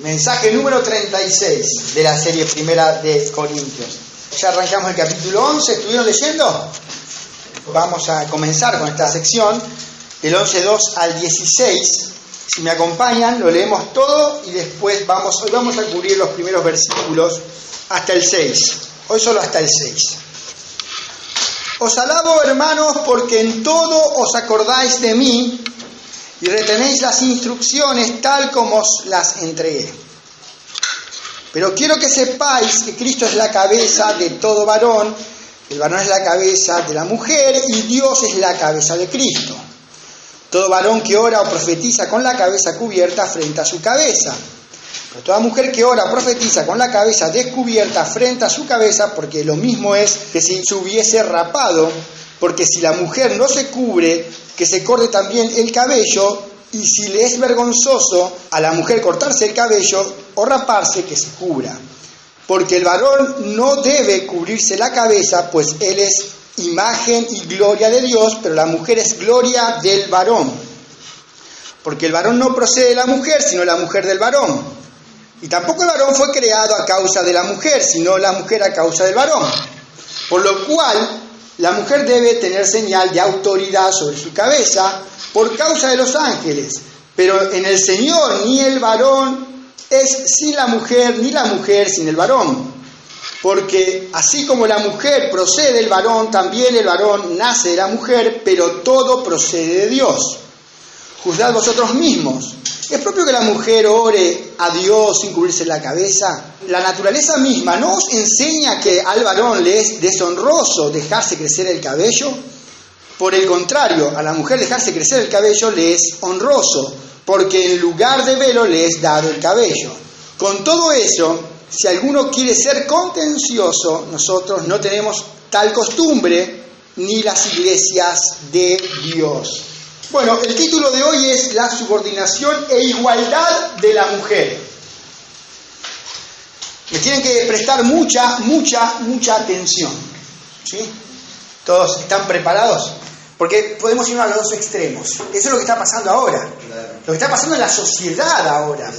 Mensaje número 36 de la serie primera de Corintios. Ya arrancamos el capítulo 11, ¿estuvieron leyendo? Vamos a comenzar con esta sección, del 11.2 al 16. Si me acompañan, lo leemos todo y después hoy vamos a cubrir los primeros versículos hasta el 6. Hoy solo hasta el 6. Os alabo, hermanos, porque en todo os acordáis de mí y retenéis las instrucciones tal como os las entregué. Pero quiero que sepáis que Cristo es la cabeza de todo varón, el varón es la cabeza de la mujer y Dios es la cabeza de Cristo. Todo varón que ora o profetiza con la cabeza cubierta frente a su cabeza. Pero toda mujer que ora o profetiza con la cabeza descubierta frente a su cabeza, porque lo mismo es que si se hubiese rapado, porque si la mujer no se cubre, que se corte también el cabello, y si le es vergonzoso a la mujer cortarse el cabello o raparse, que se cubra. Porque el varón no debe cubrirse la cabeza, pues él es imagen y gloria de Dios, pero la mujer es gloria del varón. Porque el varón no procede de la mujer, sino la mujer del varón. Y tampoco el varón fue creado a causa de la mujer, sino la mujer a causa del varón. Por lo cual, la mujer debe tener señal de autoridad sobre su cabeza por causa de los ángeles. Pero en el Señor ni el varón es sin la mujer, ni la mujer sin el varón. Porque así como la mujer procede del varón, también el varón nace de la mujer, pero todo procede de Dios. Juzgad vosotros mismos. ¿Es propio que la mujer ore a Dios sin cubrirse la cabeza? La naturaleza misma ¿no os enseña que al varón le es deshonroso dejarse crecer el cabello? Por el contrario, a la mujer dejarse crecer el cabello le es honroso, porque en lugar de velo le es dado el cabello. Con todo eso, si alguno quiere ser contencioso, nosotros no tenemos tal costumbre, ni las iglesias de Dios. Bueno, el título de hoy es la subordinación e igualdad de la mujer. Me tienen que prestar mucha atención. ¿Sí? ¿Todos están preparados? Porque podemos ir a los dos extremos. Eso es lo que está pasando ahora. Lo que está pasando en la sociedad ahora.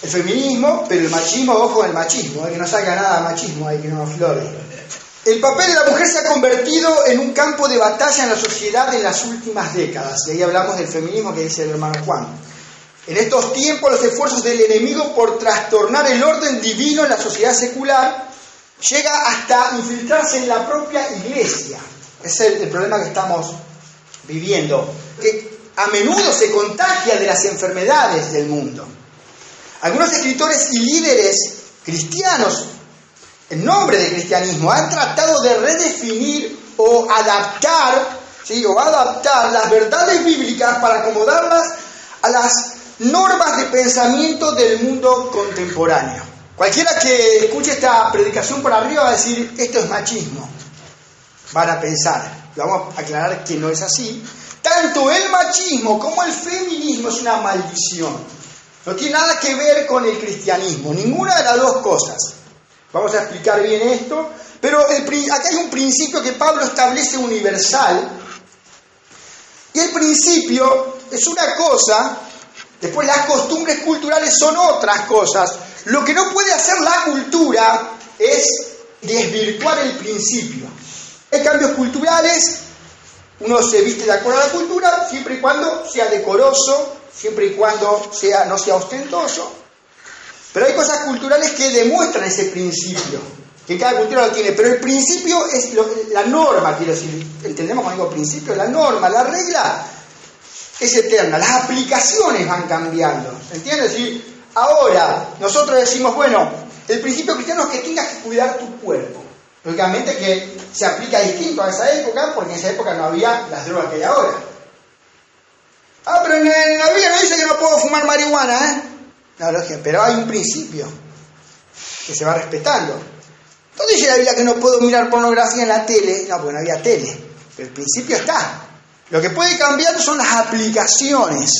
El feminismo, pero el machismo, ojo con el machismo, que no salga nada machismo ahí, que no aflore. El papel de la mujer se ha convertido en un campo de batalla en la sociedad en las últimas décadas. Y ahí hablamos del feminismo que dice el hermano Juan. En estos tiempos los esfuerzos del enemigo por trastornar el orden divino en la sociedad secular llega hasta infiltrarse en la propia iglesia. Ese es el problema que estamos viviendo, que a menudo se contagia de las enfermedades del mundo. Algunos escritores y líderes cristianos, en nombre del cristianismo, han tratado de redefinir o adaptar las verdades bíblicas para acomodarlas a las normas de pensamiento del mundo contemporáneo. Cualquiera que escuche esta predicación por arriba va a decir, esto es machismo. Van a pensar, vamos a aclarar que no es así. Tanto el machismo como el feminismo es una maldición. No tiene nada que ver con el cristianismo, ninguna de las dos cosas. Vamos a explicar bien esto, pero acá hay un principio que Pablo establece universal, y el principio es una cosa, después las costumbres culturales son otras cosas. Lo que no puede hacer la cultura es desvirtuar el principio. Hay cambios culturales, uno se viste de acuerdo a la cultura, siempre y cuando sea decoroso, siempre y cuando no sea ostentoso. Pero hay cosas culturales que demuestran ese principio, que cada cultura lo tiene, pero el principio es la norma, quiero decir, entendemos cuando digo principio, la norma, la regla es eterna, las aplicaciones van cambiando, ¿entiendes? Y ahora nosotros decimos, bueno, el principio cristiano es que tengas que cuidar tu cuerpo. Lógicamente que se aplica distinto a esa época, porque en esa época no había las drogas que hay ahora. Pero en la Biblia no dice que no puedo fumar marihuana, ¿eh? No, pero hay un principio que se va respetando. ¿No dice la Biblia que no puedo mirar pornografía en la tele? No, porque no había tele. Pero el principio está. Lo que puede cambiar son las aplicaciones.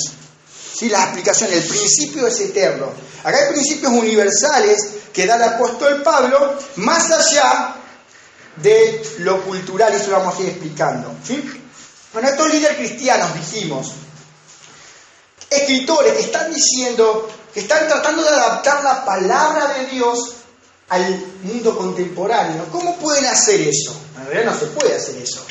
Sí, las aplicaciones. El principio es eterno. Acá hay principios universales que da el apóstol Pablo más allá de lo cultural. Eso lo vamos a ir explicando. ¿Sí? Bueno, estos líderes cristianos, dijimos, escritores que están diciendo que están tratando de adaptar la palabra de Dios al mundo contemporáneo. ¿Cómo pueden hacer eso? En realidad no se puede hacer eso.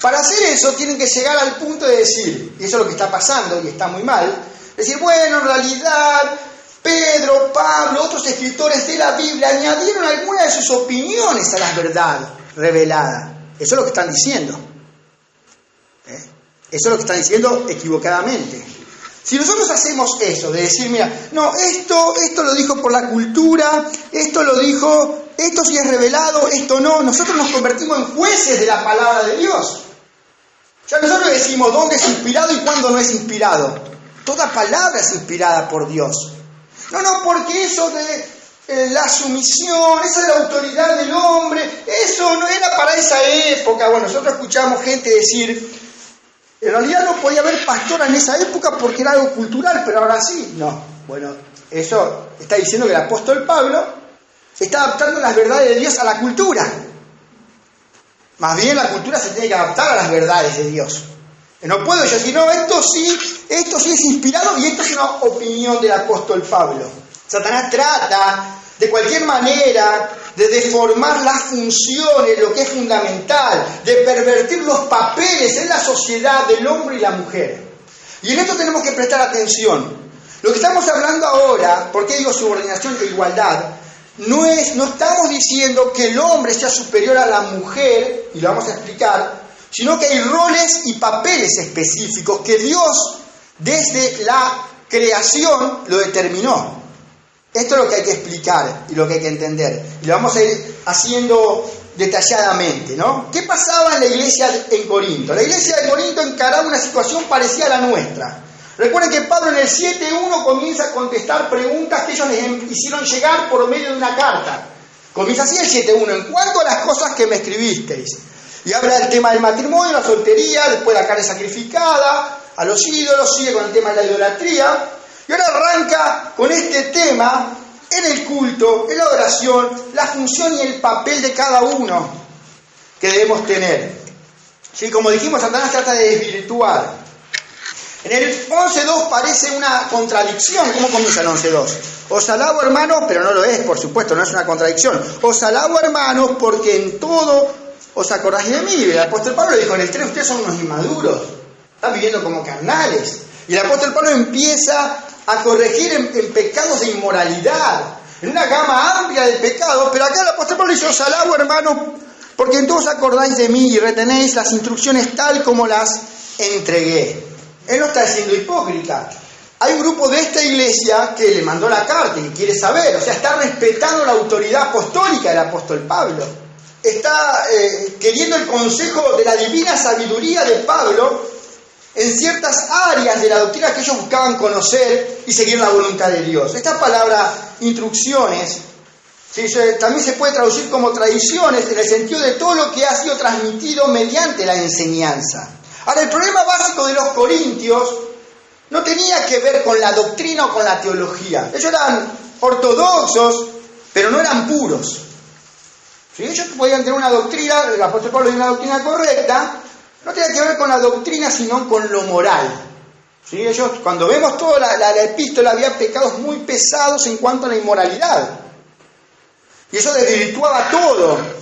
Para hacer eso tienen que llegar al punto de decir, y eso es lo que está pasando y está muy mal, decir, bueno, en realidad Pedro, Pablo, otros escritores de la Biblia añadieron algunas de sus opiniones a la verdad revelada. Eso es lo que están diciendo. Eso es lo que están diciendo equivocadamente. Si nosotros hacemos eso, de decir, mira, no, esto lo dijo por la cultura, esto lo dijo, esto sí es revelado, esto no, nosotros nos convertimos en jueces de la palabra de Dios. Ya nosotros decimos dónde es inspirado y cuándo no es inspirado. Toda palabra es inspirada por Dios. No, porque eso de la sumisión, esa de la autoridad del hombre, eso no era para esa época. Bueno, nosotros escuchamos gente decir, en realidad no podía haber pastora en esa época porque era algo cultural, pero ahora sí. No, bueno, eso está diciendo que el apóstol Pablo está adaptando las verdades de Dios a la cultura. Más bien la cultura se tiene que adaptar a las verdades de Dios. No puedo yo decir, no, esto sí es inspirado y esto es una opinión del apóstol Pablo. Satanás trata de cualquier manera de deformar las funciones, lo que es fundamental, de pervertir los papeles en la sociedad del hombre y la mujer. Y en esto tenemos que prestar atención. Lo que estamos hablando ahora, ¿por qué digo subordinación e igualdad? No estamos diciendo que el hombre sea superior a la mujer, y lo vamos a explicar, sino que hay roles y papeles específicos que Dios desde la creación lo determinó. Esto es lo que hay que explicar y lo que hay que entender. Y lo vamos a ir haciendo detalladamente, ¿no? ¿Qué pasaba en la iglesia en Corinto? La iglesia de Corinto encaraba una situación parecida a la nuestra. Recuerden que Pablo en el 7.1 comienza a contestar preguntas que ellos les hicieron llegar por medio de una carta. Comienza así el 7.1. En cuanto a las cosas que me escribisteis. Y habla del tema del matrimonio, la soltería, después la carne sacrificada, a los ídolos, sigue con el tema de la idolatría. Y ahora arranca con este tema en el culto, en la oración, la función y el papel de cada uno que debemos tener. ¿Sí? Como dijimos, Satanás trata de desvirtuar. En el 11.2 parece una contradicción. ¿Cómo comienza el 11.2? Os alabo, hermanos, pero no lo es, por supuesto, no es una contradicción. Os alabo, hermanos, porque en todo os acordáis de mí. El apóstol Pablo dijo en el 3, ustedes son unos inmaduros, están viviendo como carnales. Y el apóstol Pablo empieza a corregir en pecados de inmoralidad, en una gama amplia de pecados, pero acá el apóstol Pablo dice, os alabo, hermanos, porque en todo os acordáis de mí y retenéis las instrucciones tal como las entregué. Él no está siendo hipócrita. Hay un grupo de esta iglesia que le mandó la carta y quiere saber, o sea, está respetando la autoridad apostólica del apóstol Pablo. Está queriendo el consejo de la divina sabiduría de Pablo en ciertas áreas de la doctrina que ellos buscaban conocer y seguir la voluntad de Dios. Esta palabra instrucciones, ¿sí?, también se puede traducir como tradiciones en el sentido de todo lo que ha sido transmitido mediante la enseñanza. Ahora, el problema básico de los corintios no tenía que ver con la doctrina o con la teología. Ellos eran ortodoxos, pero no eran puros. ¿Sí? Ellos podían tener una doctrina, el apóstol Pablo tenía una doctrina correcta, no tenía que ver con la doctrina, sino con lo moral. ¿Sí? Ellos, cuando vemos toda la epístola, había pecados muy pesados en cuanto a la inmoralidad. Y eso desvirtuaba todo.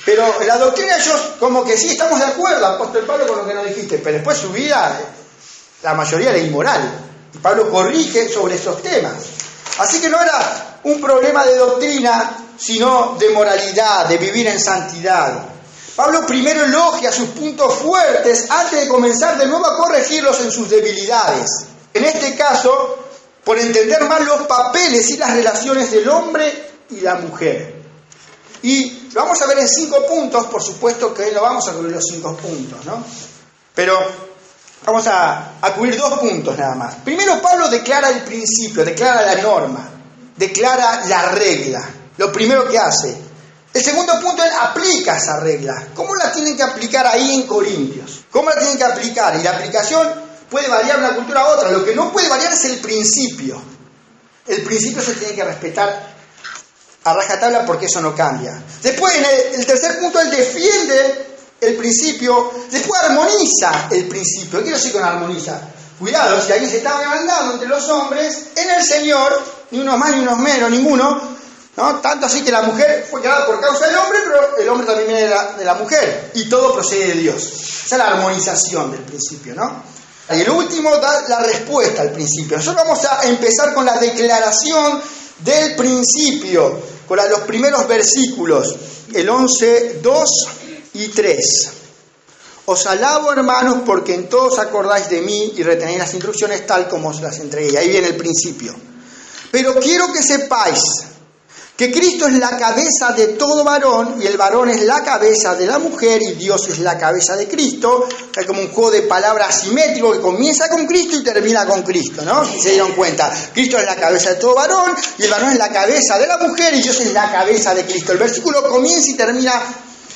Pero en la doctrina ellos, como que sí, estamos de acuerdo, apóstol Pablo, con lo que nos dijiste, pero después su vida, la mayoría era inmoral. Y Pablo corrige sobre esos temas. Así que no era un problema de doctrina, sino de moralidad, de vivir en santidad. Pablo primero elogia sus puntos fuertes antes de comenzar de nuevo a corregirlos en sus debilidades. En este caso, por entender más los papeles y las relaciones del hombre y la mujer. Y lo vamos a ver en 5 puntos, por supuesto que no vamos a cubrir los 5 puntos, ¿no? Pero vamos a cubrir 2 puntos nada más. Primero, Pablo declara el principio, declara la norma, declara la regla, lo primero que hace. El segundo punto, él aplica esa regla. ¿Cómo la tienen que aplicar ahí en Corintios? ¿Cómo la tienen que aplicar? Y la aplicación puede variar de una cultura a otra. Lo que no puede variar es el principio. El principio se tiene que respetar a rajatabla porque eso no cambia. Después, en el tercer punto, él defiende el principio, después armoniza el principio. ¿Qué quiero decir con armoniza? Cuidado, si alguien se está demandando entre los hombres, en el Señor, ni unos más ni unos menos, ninguno, ¿no? Tanto así que la mujer fue creada por causa del hombre, pero el hombre también viene de la mujer, y todo procede de Dios. Esa es la armonización del principio, ¿no? Y el último da la respuesta al principio. Nosotros vamos a empezar con la declaración del principio, con los primeros versículos, el 11, 2 y 3. Os alabo, hermanos, porque en todo os acordáis de mí y retenéis las instrucciones tal como os las entregué. Ahí viene el principio. Pero quiero que sepáis que Cristo es la cabeza de todo varón y el varón es la cabeza de la mujer y Dios es la cabeza de Cristo. Hay como un juego de palabras asimétrico que comienza con Cristo y termina con Cristo, ¿no? Si se dieron cuenta, Cristo es la cabeza de todo varón y el varón es la cabeza de la mujer y Dios es la cabeza de Cristo. El versículo comienza y termina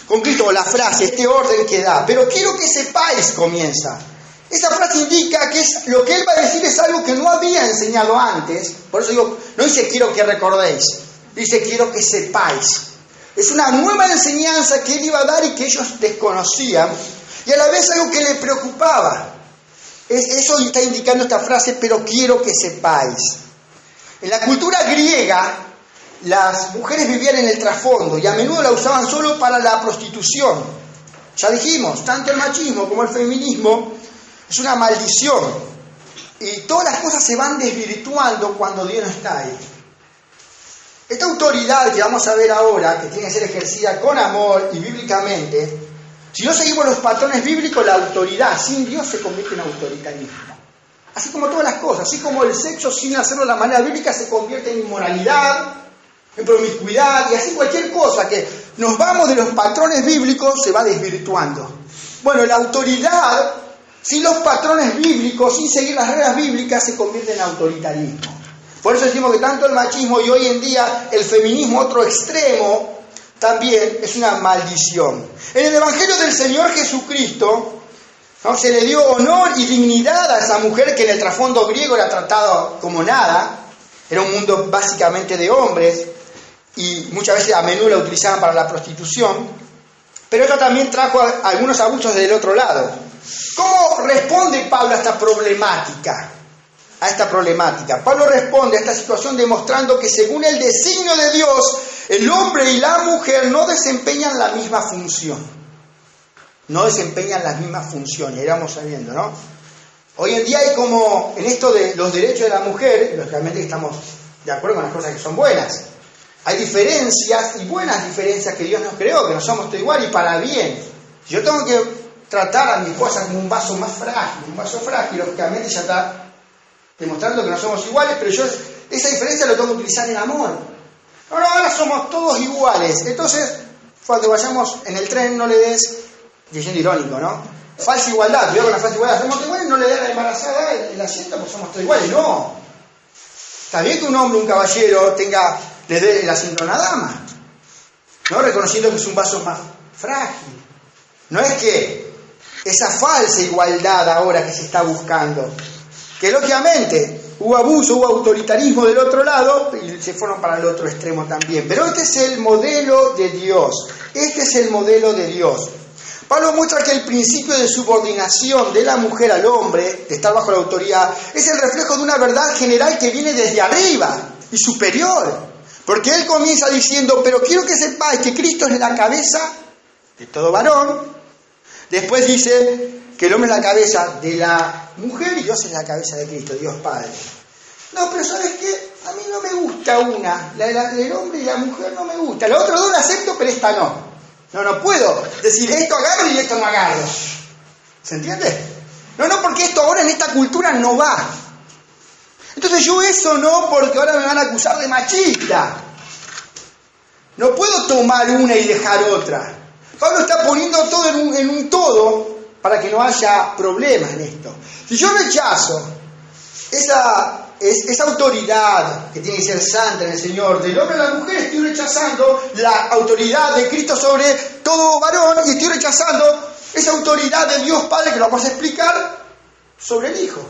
con Cristo, la frase, este orden que da. Pero quiero que sepáis, comienza. Esa frase indica que lo que él va a decir es algo que no había enseñado antes. Por eso digo, no dice quiero que recordéis, dice quiero que sepáis. Es una nueva enseñanza que él iba a dar y que ellos desconocían. Y a la vez algo que le preocupaba. Eso está indicando esta frase, pero quiero que sepáis. En la cultura griega, las mujeres vivían en el trasfondo y a menudo la usaban solo para la prostitución. Ya dijimos, tanto el machismo como el feminismo es una maldición. Y todas las cosas se van desvirtuando cuando Dios no está ahí. Esta autoridad que vamos a ver ahora, que tiene que ser ejercida con amor y bíblicamente, si no seguimos los patrones bíblicos, la autoridad sin Dios se convierte en autoritarismo. Así como todas las cosas, así como el sexo sin hacerlo de la manera bíblica se convierte en inmoralidad, en promiscuidad, y así cualquier cosa que nos vamos de los patrones bíblicos se va desvirtuando. Bueno, la autoridad, sin los patrones bíblicos, sin seguir las reglas bíblicas, se convierte en autoritarismo. Por eso decimos que tanto el machismo y hoy en día el feminismo, otro extremo, también es una maldición. En el Evangelio del Señor Jesucristo, ¿no?, se le dio honor y dignidad a esa mujer que en el trasfondo griego era tratada como nada. Era un mundo básicamente de hombres y muchas veces a menudo la utilizaban para la prostitución. Pero esto también trajo algunos abusos del otro lado. ¿Cómo responde Pablo a esta problemática? Pablo responde a esta situación demostrando que según el designio de Dios, el hombre y la mujer no desempeñan la misma función. No desempeñan las mismas funciones, iremos sabiendo, ¿no? Hoy en día hay como, en esto de los derechos de la mujer, lógicamente estamos de acuerdo con las cosas que son buenas. Hay diferencias y buenas diferencias que Dios nos creó, que no somos todos iguales y para bien. Si yo tengo que tratar a mi esposa como un vaso más frágil, lógicamente ya está demostrando que no somos iguales, pero yo esa diferencia lo tengo que utilizar en amor. No, ahora somos todos iguales. Entonces, cuando vayamos en el tren no le des, diciendo irónico, ¿no?, falsa igualdad, cuidado con la falsa igualdad, somos todos iguales, no le des a la embarazada el asiento porque somos todos iguales. No. Está bien que un hombre, un caballero, le dé el asiento a una dama, ¿no?, reconociendo que es un vaso más frágil. No es que esa falsa igualdad ahora que se está buscando, que lógicamente hubo abuso, hubo autoritarismo del otro lado y se fueron para el otro extremo también. Pero este es el modelo de Dios. Pablo muestra que el principio de subordinación de la mujer al hombre, de estar bajo la autoridad, es el reflejo de una verdad general que viene desde arriba y superior. Porque él comienza diciendo, pero quiero que sepáis que Cristo es la cabeza de todo varón. Después dice que el hombre es la cabeza de la mujer y Dios es la cabeza de Cristo, Dios Padre. No, pero ¿sabes qué? A mí no me gusta una, la del hombre y la mujer no me gusta. La otra dos la acepto, pero esta no. No puedo decir esto agarro y esto no agarro. ¿Se entiende? No, porque esto ahora en esta cultura no va. Entonces yo eso no, porque ahora me van a acusar de machista. No puedo tomar una y dejar otra. Pablo está poniendo todo en un todo para que no haya problemas en esto. Si yo rechazo esa autoridad que tiene que ser santa en el Señor, del hombre a la mujer, estoy rechazando la autoridad de Cristo sobre todo varón y estoy rechazando esa autoridad de Dios Padre, que lo vamos a explicar, sobre el Hijo.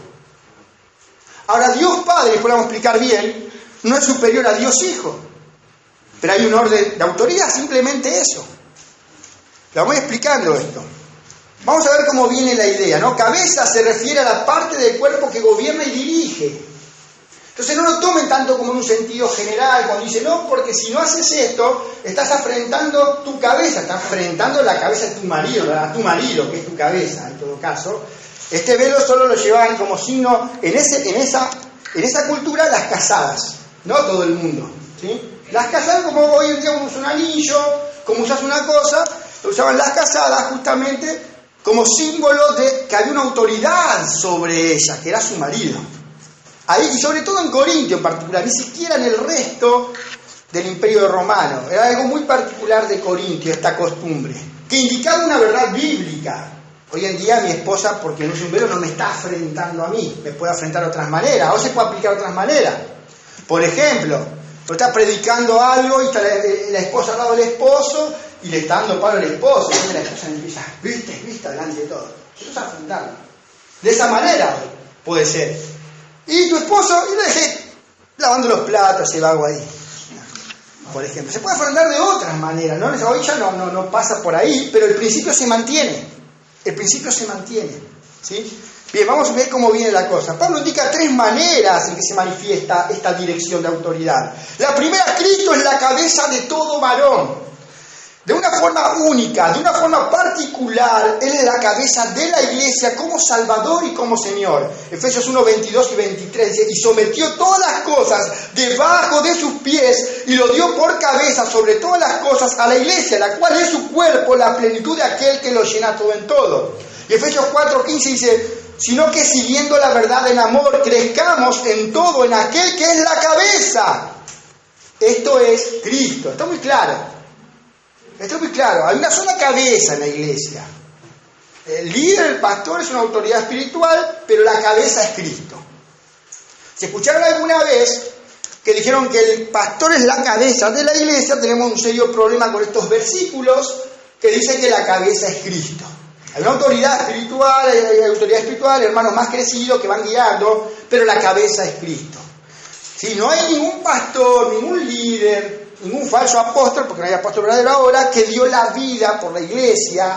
Ahora, Dios Padre, después lo vamos a explicar bien, no es superior a Dios Hijo, pero hay un orden de autoridad, simplemente eso. Lo voy explicando esto. Vamos a ver cómo viene la idea, ¿no? Cabeza se refiere a la parte del cuerpo que gobierna y dirige. Entonces no lo tomen tanto como en un sentido general, cuando dice, no, porque si no haces esto, estás afrentando tu cabeza, estás afrentando la cabeza de tu marido, que es tu cabeza, en todo caso. Este velo solo lo llevaban como signo, en esa cultura, las casadas, no todo el mundo, ¿sí? Las casadas, como hoy en día uno usa un anillo, como usas una cosa, lo usaban las casadas justamente como símbolo de que había una autoridad sobre ella, que era su marido. Ahí, y sobre todo en Corintio en particular, ni siquiera en el resto del Imperio Romano. Era algo muy particular de Corintio, esta costumbre, que indicaba una verdad bíblica. Hoy en día mi esposa, porque no es un velo, no me está afrentando a mí, me puede afrentar de otras maneras, o se puede aplicar de otras maneras. Por ejemplo, tú estás predicando algo y está la esposa al lado del esposo y le está dando palo al esposo, y la esposa le empieza, viste, delante de todo. Tú estás afrontando. De esa manera puede ser. Y tu esposo, y lo dejé lavando los platos, se va agua ahí. Por ejemplo, se puede afrontar de otras maneras, ¿no? Hoy ya no pasa por ahí, pero el principio se mantiene. El principio se mantiene, ¿sí? Bien, vamos a ver cómo viene la cosa. Pablo indica 3 maneras en que se manifiesta esta dirección de autoridad. La primera, Cristo es la cabeza de todo varón. De una forma única, de una forma particular, Él es la cabeza de la iglesia como Salvador y como Señor. Efesios 1, 22 y 23 dice, y sometió todas las cosas debajo de sus pies y lo dio por cabeza sobre todas las cosas a la iglesia, la cual es su cuerpo, la plenitud de aquel que lo llena todo en todo. Y Efesios 4, 15 dice, sino que siguiendo la verdad en amor, crezcamos en todo en aquel que es la cabeza. Esto es Cristo. Está muy claro. Esto es muy claro, hay una sola cabeza en la iglesia. El líder, el pastor, es una autoridad espiritual, pero la cabeza es Cristo. Si escucharon alguna vez que dijeron que el pastor es la cabeza de la iglesia, tenemos un serio problema con estos versículos que dicen que la cabeza es Cristo. Hay una autoridad espiritual, hermanos más crecidos que van guiando, pero la cabeza es Cristo. Si no hay ningún pastor, ningún líder, ningún falso apóstol, porque no hay apóstol verdadero ahora, que dio la vida por la iglesia,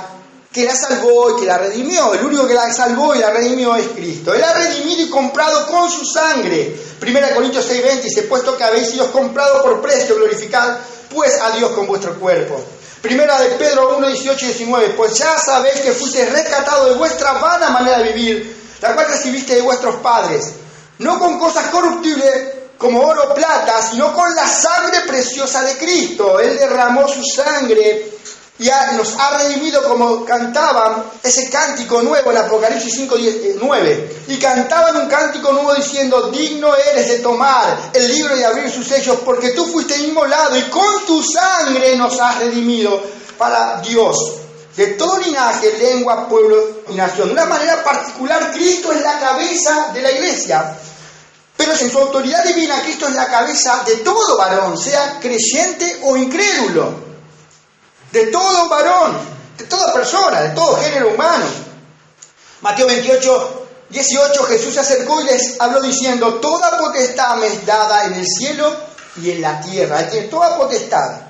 que la salvó y que la redimió. El único que la salvó y la redimió es Cristo. Él ha redimido y comprado con su sangre. 1 Corintios 6:20 dice, puesto que habéis sido comprados por precio, glorificad pues a Dios con vuestro cuerpo. 1 de Pedro 1:18 y 19, pues ya sabéis que fuisteis rescatados de vuestra vana manera de vivir, la cual recibiste de vuestros padres, no con cosas corruptibles, como oro o plata, sino con la sangre preciosa de Cristo. Él derramó su sangre y nos ha redimido, como cantaban ese cántico nuevo en Apocalipsis 5:9. Y cantaban un cántico nuevo diciendo, digno eres de tomar el libro y abrir sus sellos, porque tú fuiste inmolado y con tu sangre nos has redimido para Dios, de todo linaje, lengua, pueblo y nación. De una manera particular, Cristo es la cabeza de la iglesia. Pero en su autoridad divina, Cristo es la cabeza de todo varón, sea creyente o incrédulo. De todo varón, de toda persona, de todo género humano. Mateo 28:18, Jesús se acercó y les habló diciendo, toda potestad me es dada en el cielo y en la tierra. Él tiene toda potestad.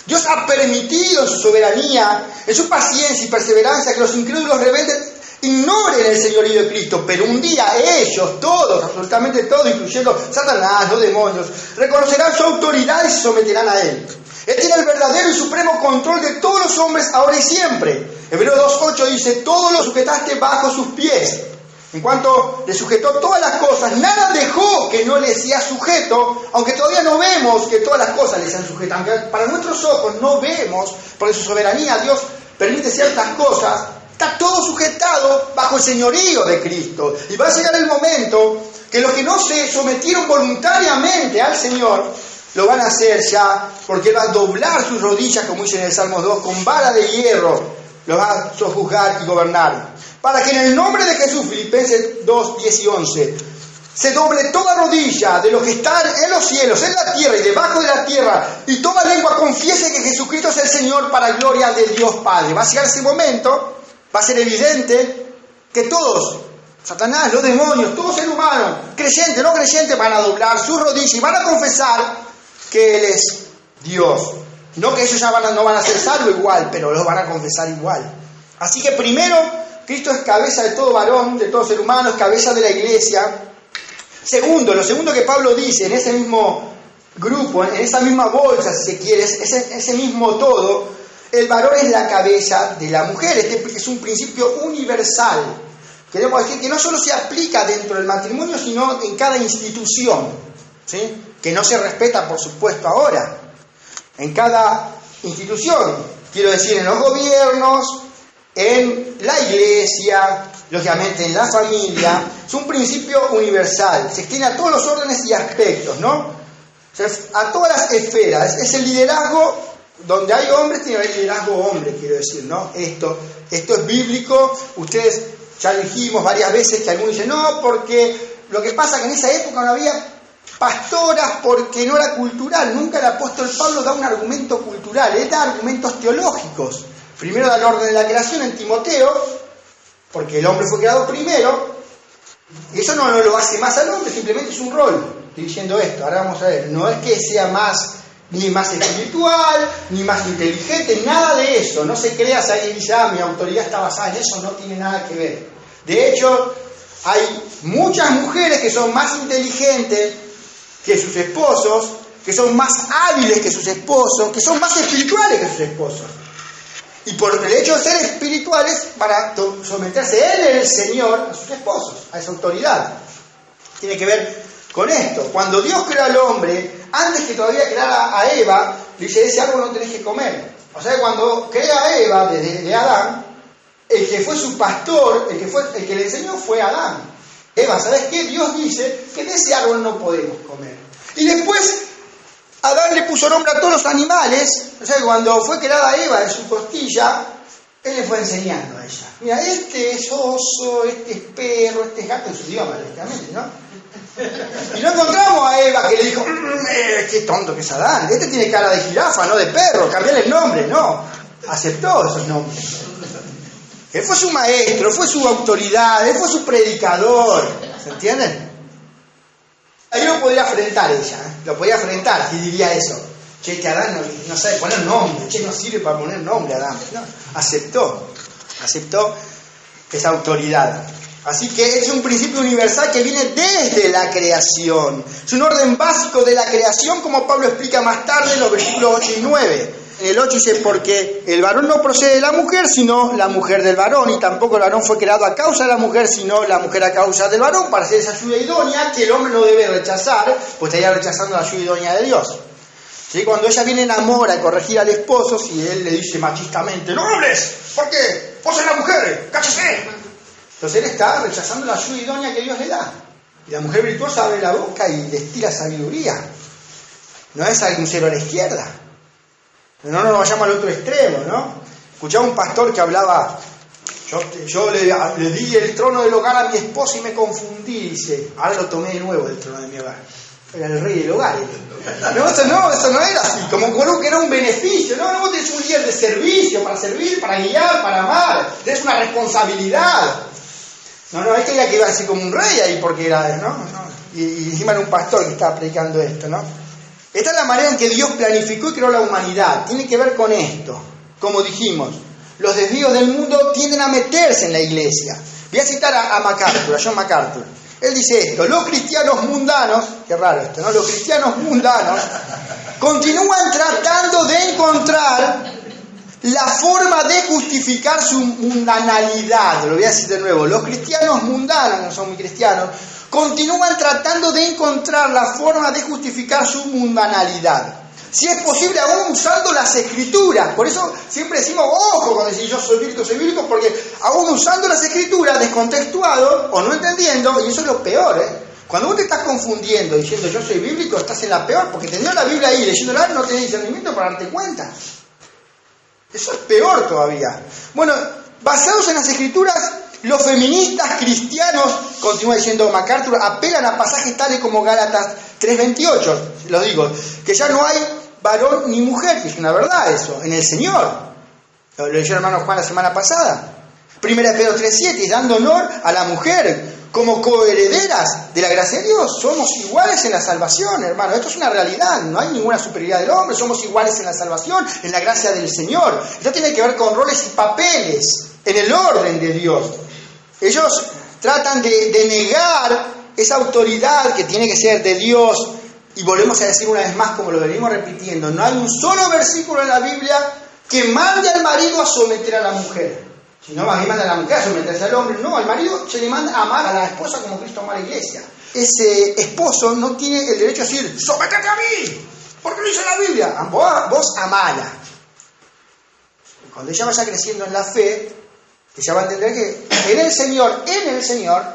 Dios ha permitido en su soberanía, en su paciencia y perseverancia, que los incrédulos rebeldes ignoren el señorío de Cristo, pero un día ellos, todos, absolutamente todos, incluyendo Satanás, los demonios, reconocerán su autoridad y se someterán a Él. Él tiene el verdadero y supremo control de todos los hombres ahora y siempre. Hebreos 2:8 dice, todo lo sujetaste bajo sus pies. En cuanto le sujetó todas las cosas, nada dejó que no le sea sujeto, aunque todavía no vemos que todas las cosas le sean sujetas, aunque para nuestros ojos no vemos, porque su soberanía Dios permite ciertas cosas. Está todo sujetado bajo el señorío de Cristo. Y va a llegar el momento que los que no se sometieron voluntariamente al Señor, lo van a hacer ya, porque Él va a doblar sus rodillas, como dice en el Salmo 2, con vara de hierro, lo va a sojuzgar y gobernar. Para que en el nombre de Jesús, Filipenses 2, 10 y 11, se doble toda rodilla de los que están en los cielos, en la tierra y debajo de la tierra, y toda lengua confiese que Jesucristo es el Señor para gloria de Dios Padre. Va a llegar ese momento. Va a ser evidente que todos, Satanás, los demonios, todo ser humano, creyente, no creyente, van a doblar sus rodillas y van a confesar que Él es Dios. No que ellos ya no van a ser salvos igual, pero los van a confesar igual. Así que primero, Cristo es cabeza de todo varón, de todo ser humano, es cabeza de la iglesia. Segundo, lo segundo que Pablo dice en ese mismo grupo, en esa misma bolsa, si se quiere, ese mismo todo, el varón es la cabeza de la mujer. Este es un principio universal. Queremos decir que no solo se aplica dentro del matrimonio, sino en cada institución, ¿sí? Que no se respeta, por supuesto, ahora. En cada institución, quiero decir, en los gobiernos, en la iglesia, lógicamente en la familia. Es un principio universal, se extiende a todos los órdenes y aspectos, ¿no? A todas las esferas. Es el liderazgo, donde hay hombres, tiene que haber liderazgo hombre, quiero decir, ¿no? Esto es bíblico. Ustedes ya dijimos varias veces que algunos dicen, no, porque lo que pasa es que en esa época no había pastoras porque no era cultural. Nunca el apóstol Pablo da un argumento cultural, él da argumentos teológicos. Primero da el orden de la creación en Timoteo, porque el hombre fue creado primero, y eso no lo hace más al hombre, simplemente es un rol. Estoy diciendo esto, ahora vamos a ver, no es que sea ni más espiritual, ni más inteligente, nada de eso. No se crea si alguien dice, mi autoridad está basada en eso, no tiene nada que ver. De hecho, hay muchas mujeres que son más inteligentes que sus esposos, que son más hábiles que sus esposos, que son más espirituales que sus esposos. Y por el hecho de ser espirituales, para someterse en el Señor a sus esposos, a esa autoridad. Tiene que ver con esto. Cuando Dios creó al hombre, antes que todavía creara a Eva, le dice, de ese árbol no tenés que comer. O sea, cuando crea a Eva de Adán, el que fue su pastor, el que le enseñó fue Adán. Eva, ¿sabes qué? Dios dice que de ese árbol no podemos comer. Y después Adán le puso nombre a todos los animales. O sea, cuando fue creada Eva de su costilla, él le fue enseñando a ella. Mira, este es oso, este es perro, este es gato, en su idioma, lógicamente, ¿no? Y no encontramos a Eva que le dijo, qué tonto que es Adán. Este tiene cara de jirafa, no de perro, cambiarle el nombre. No, aceptó esos nombres. Él fue su maestro, fue su autoridad, él fue su predicador. ¿Se entienden? Ahí lo podría afrentar ella, lo podía afrentar si diría eso. Che, este Adán no sabe poner nombre, no sirve para poner nombre a Adán. No, aceptó esa autoridad. Así que es un principio universal que viene desde la creación. Es un orden básico de la creación, como Pablo explica más tarde en los versículos 8 y 9. En el 8 dice, porque el varón no procede de la mujer, sino la mujer del varón, y tampoco el varón fue creado a causa de la mujer, sino la mujer a causa del varón, para ser esa ayuda idónea que el hombre no debe rechazar, pues estaría rechazando la ayuda idónea de Dios. ¿Sí? Cuando ella viene en amor a corregir al esposo, si él le dice machistamente, no hables, ¿por qué? Vos sos la mujer, cállese. Entonces él está rechazando la ayuda idónea que Dios le da. Y la mujer virtuosa abre la boca y les tira sabiduría. No es algún cero a la izquierda. No nos vayamos al otro extremo, ¿no? Escuchaba un pastor que hablaba, yo le di el trono del hogar a mi esposa y me confundí, dice, ahora lo tomé de nuevo el trono de mi hogar. Era el rey del hogar. No, eso no era así, como que era un beneficio. No, vos tenés un líder de servicio, para servir, para guiar, para amar. Tenés una responsabilidad. No, es que ella que iba así como un rey ahí porque era, ¿no? Y encima era un pastor que estaba predicando esto, ¿no? Esta es la manera en que Dios planificó y creó la humanidad. Tiene que ver con esto. Como dijimos, los desvíos del mundo tienden a meterse en la iglesia. Voy a citar a John MacArthur. Él dice esto, los cristianos mundanos, qué raro esto, ¿no? Los cristianos mundanos continúan tratando de encontrar la forma de justificar su mundanalidad. Lo voy a decir de nuevo, los cristianos mundanos, no son muy cristianos, continúan tratando de encontrar la forma de justificar su mundanalidad. Si es posible, aún usando las escrituras. Por eso siempre decimos, ojo, cuando decimos yo soy bíblico, porque aún usando las escrituras, descontextuado o no entendiendo, y eso es lo peor, ¿eh? Cuando vos te estás confundiendo diciendo yo soy bíblico, estás en la peor, porque teniendo la Biblia ahí, leyéndola, no tenés discernimiento para darte cuenta. Eso es peor todavía. Bueno, basados en las escrituras, los feministas cristianos, continúa diciendo MacArthur, apelan a pasajes tales como Gálatas 3:28, lo digo, que ya no hay varón ni mujer, que es una verdad eso, en el Señor. Lo leyó el hermano Juan la semana pasada. 1 Pedro 3:7, dando honor a la mujer como coherederas de la gracia de Dios. Somos iguales en la salvación, hermano. Esto es una realidad. No hay ninguna superioridad del hombre. Somos iguales en la salvación, en la gracia del Señor. Esto tiene que ver con roles y papeles. en el orden de Dios. Ellos tratan de negar esa autoridad que tiene que ser de Dios. Y volvemos a decir una vez más, como lo venimos repitiendo, no hay un solo versículo en la Biblia que mande al marido a someter a la mujer. Si no, a mí manda a la mujer a someterse al hombre. No, al marido se le manda a amar a la esposa como Cristo amó a la iglesia. Ese esposo no tiene el derecho a decir, sométete a mí, porque lo dice la Biblia. Vos amala. Cuando ella vaya creciendo en la fe, ella va a entender que en el Señor,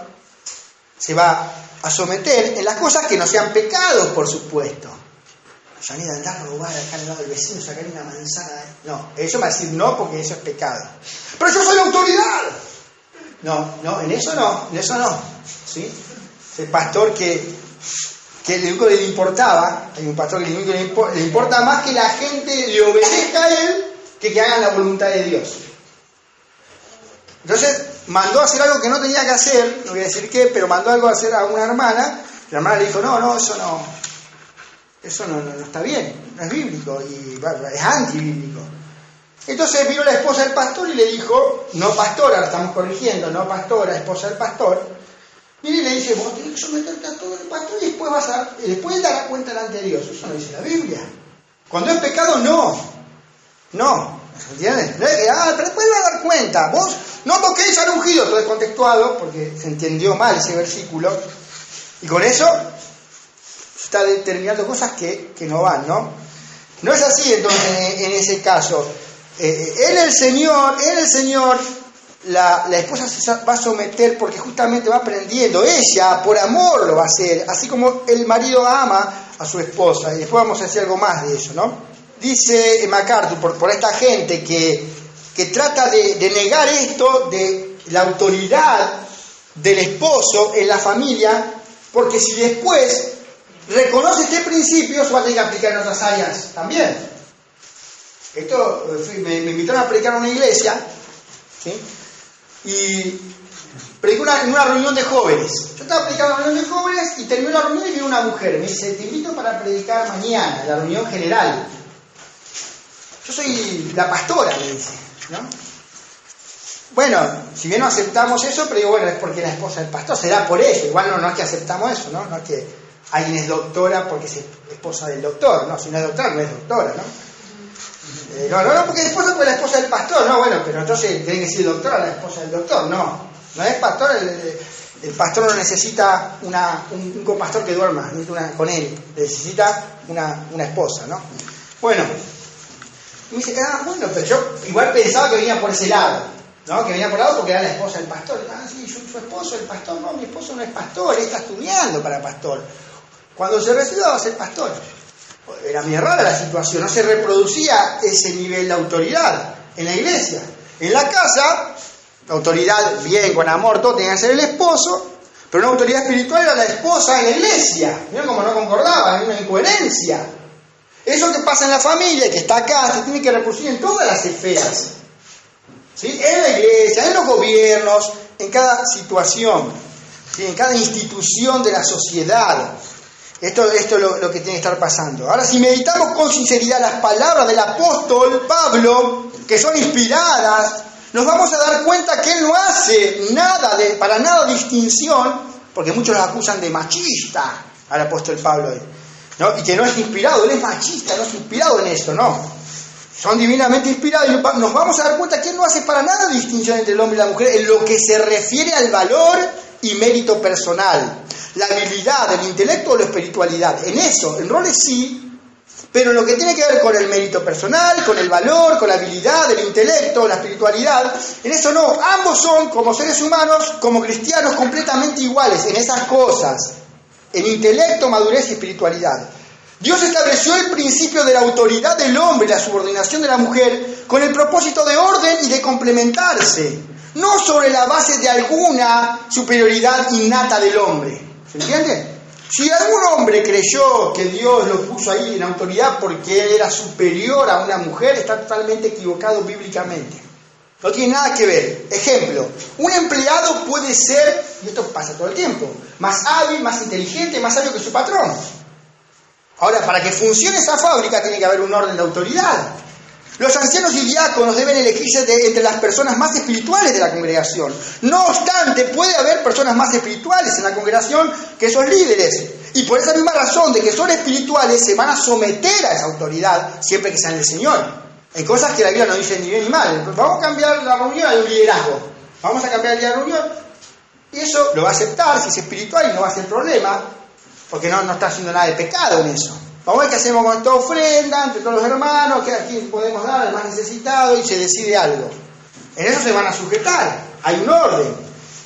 se va a someter en las cosas que no sean pecados, por supuesto. Ya ni de andar a robar acá al lado del vecino, sacar una manzana. No, eso me va a decir no, porque eso es pecado. Pero yo soy la autoridad. No, en eso no. ¿Sí? El pastor que lo único que le importaba, hay un pastor que lo único que le importa más que la gente le obedezca a él que hagan la voluntad de Dios. Entonces mandó a hacer algo que no tenía que hacer, no voy a decir qué, pero mandó algo a hacer a una hermana. La hermana le dijo, no, eso no está bien, no es bíblico, y es antibíblico. Entonces vino la esposa del pastor y le dijo, no pastora, la estamos corrigiendo, no pastora, esposa del pastor. Mire, y le dice, vos tenés que someterte a todo el pastor y después dará cuenta delante de Dios. Eso no dice la Biblia. Cuando es pecado, no. ¿Entiendes? Pero después va a dar cuenta. Vos no toquéis al ungido, todo es contextuado, porque se entendió mal ese versículo. Y con eso está determinando cosas que no van, ¿no? No es así, entonces, en ese caso. En el Señor, la esposa se va a someter porque justamente va aprendiendo. Ella, por amor, lo va a hacer. Así como el marido ama a su esposa. Y después vamos a decir algo más de eso, ¿no? Dice MacArthur, por esta gente que trata de negar esto de la autoridad del esposo en la familia, porque si después reconoce este principio, se va a tener que aplicar en otras áreas también. Esto me invitaron a predicar en una iglesia, ¿sí? Y prediqué en una reunión de jóvenes. Yo estaba predicando en una reunión de jóvenes y terminó la reunión y vino una mujer. Me dice, te invito para predicar mañana, en la reunión general. Yo soy la pastora, me dice, ¿no? Bueno, si bien no aceptamos eso, pero digo, bueno, es porque la esposa del pastor, será por eso. Igual no es que aceptamos eso, ¿no? No es que alguien es doctora porque es esposa del doctor, ¿no? Si no es doctora, no es doctora, ¿no? No, porque es esposa porque la esposa del pastor, no, bueno, pero entonces tiene que ser doctora la esposa del doctor, no es pastor, el pastor no necesita un compastor que duerma con él, necesita una esposa, ¿no? Bueno, y me dice, bueno, pero yo igual pensaba que venía por ese lado, ¿no? Que venía por el lado porque era la esposa del pastor. Sí, su esposo, el pastor, no, mi esposo no es pastor, él está estudiando para pastor. Cuando se reciba va a ser pastor. Era muy rara la situación, no se reproducía ese nivel de autoridad en la iglesia. En la casa, la autoridad, bien, con amor, todo tenía que ser el esposo, pero una autoridad espiritual era la esposa en la iglesia. Miren cómo no concordaba, hay una incoherencia. Eso que pasa en la familia, que está acá, se tiene que reproducir en todas las esferas, ¿sí? En la iglesia, en los gobiernos, en cada situación, ¿sí? En cada institución de la sociedad. Esto es lo que tiene que estar pasando. Ahora, si meditamos con sinceridad las palabras del apóstol Pablo, que son inspiradas, nos vamos a dar cuenta que él no hace para nada distinción, porque muchos lo acusan de machista al apóstol Pablo, ¿no? Y que no es inspirado, él es machista, no es inspirado en eso, no. Son divinamente inspirados y nos vamos a dar cuenta que él no hace para nada distinción entre el hombre y la mujer en lo que se refiere al valor y mérito personal, la habilidad, el intelecto o la espiritualidad. En eso, en roles sí, pero en lo que tiene que ver con el mérito personal, con el valor, con la habilidad, el intelecto, la espiritualidad, en eso no. Ambos son, como seres humanos, como cristianos, completamente iguales en esas cosas, en intelecto, madurez y espiritualidad. Dios estableció el principio de la autoridad del hombre y la subordinación de la mujer con el propósito de orden y de complementarse, no sobre la base de alguna superioridad innata del hombre. ¿Se entiende? Si algún hombre creyó que Dios lo puso ahí en autoridad porque él era superior a una mujer, está totalmente equivocado bíblicamente. No tiene nada que ver. Ejemplo, un empleado puede ser, y esto pasa todo el tiempo, más hábil, más inteligente, más sabio que su patrón. Ahora, para que funcione esa fábrica tiene que haber un orden de autoridad. Los ancianos y diáconos deben elegirse entre las personas más espirituales de la congregación. No obstante, puede haber personas más espirituales en la congregación que esos líderes. Y por esa misma razón de que son espirituales, se van a someter a esa autoridad siempre que sean del Señor. Hay cosas que la Biblia no dice ni bien ni mal. Vamos a cambiar la reunión a un liderazgo. Vamos a cambiar el día de reunión. Y eso lo va a aceptar si es espiritual y no va a ser problema, porque no está haciendo nada de pecado en eso. Vamos a ver qué hacemos con esta ofrenda entre todos los hermanos, qué a quién podemos dar al más necesitado, y se decide algo. En eso se van a sujetar. Hay un orden.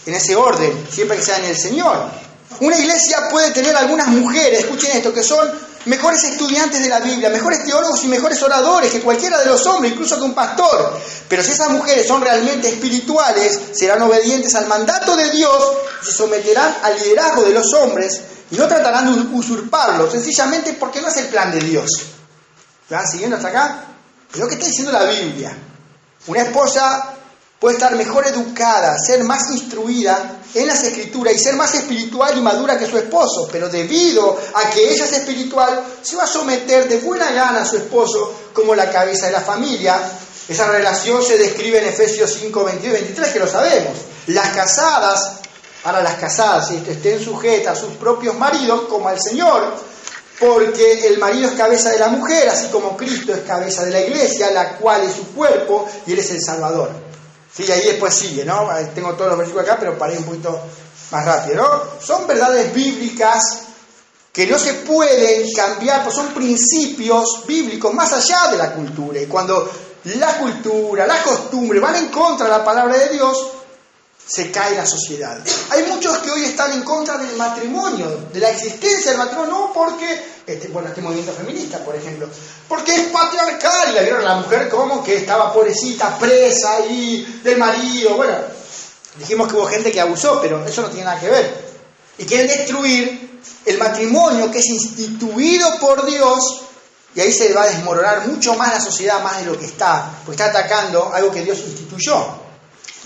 En ese orden, siempre que sea en el Señor. Una iglesia puede tener algunas mujeres, escuchen esto, que son mejores estudiantes de la Biblia, mejores teólogos y mejores oradores que cualquiera de los hombres, incluso que un pastor. Pero si esas mujeres son realmente espirituales, serán obedientes al mandato de Dios y se someterán al liderazgo de los hombres y no tratarán de usurparlo, sencillamente porque no es el plan de Dios. ¿Me van siguiendo hasta acá? Es lo que está diciendo la Biblia. Una esposa puede estar mejor educada, ser más instruida en las Escrituras y ser más espiritual y madura que su esposo, pero debido a que ella es espiritual, se va a someter de buena gana a su esposo como la cabeza de la familia. Esa relación se describe en Efesios 5, 22 y 23, que lo sabemos. Las casadas estén sujetas a sus propios maridos como al Señor, porque el marido es cabeza de la mujer, así como Cristo es cabeza de la iglesia, la cual es su cuerpo y Él es el Salvador. Sí, ahí después sigue, ¿no? Tengo todos los versículos acá, pero paré un poquito más rápido, ¿no? Son verdades bíblicas que no se pueden cambiar, pues son principios bíblicos más allá de la cultura. Y cuando la cultura, la costumbre van en contra de la palabra de Dios, se cae la sociedad. Hay muchos que hoy están en contra del matrimonio, de la existencia del matrimonio, no porque, este movimiento feminista, por ejemplo, porque es patriarcal, y la vieron a la mujer como que estaba pobrecita, presa y del marido. Bueno, dijimos que hubo gente que abusó, pero eso no tiene nada que ver. Y quieren destruir el matrimonio que es instituido por Dios, y ahí se va a desmoronar mucho más la sociedad, más de lo que está, porque está atacando algo que Dios instituyó.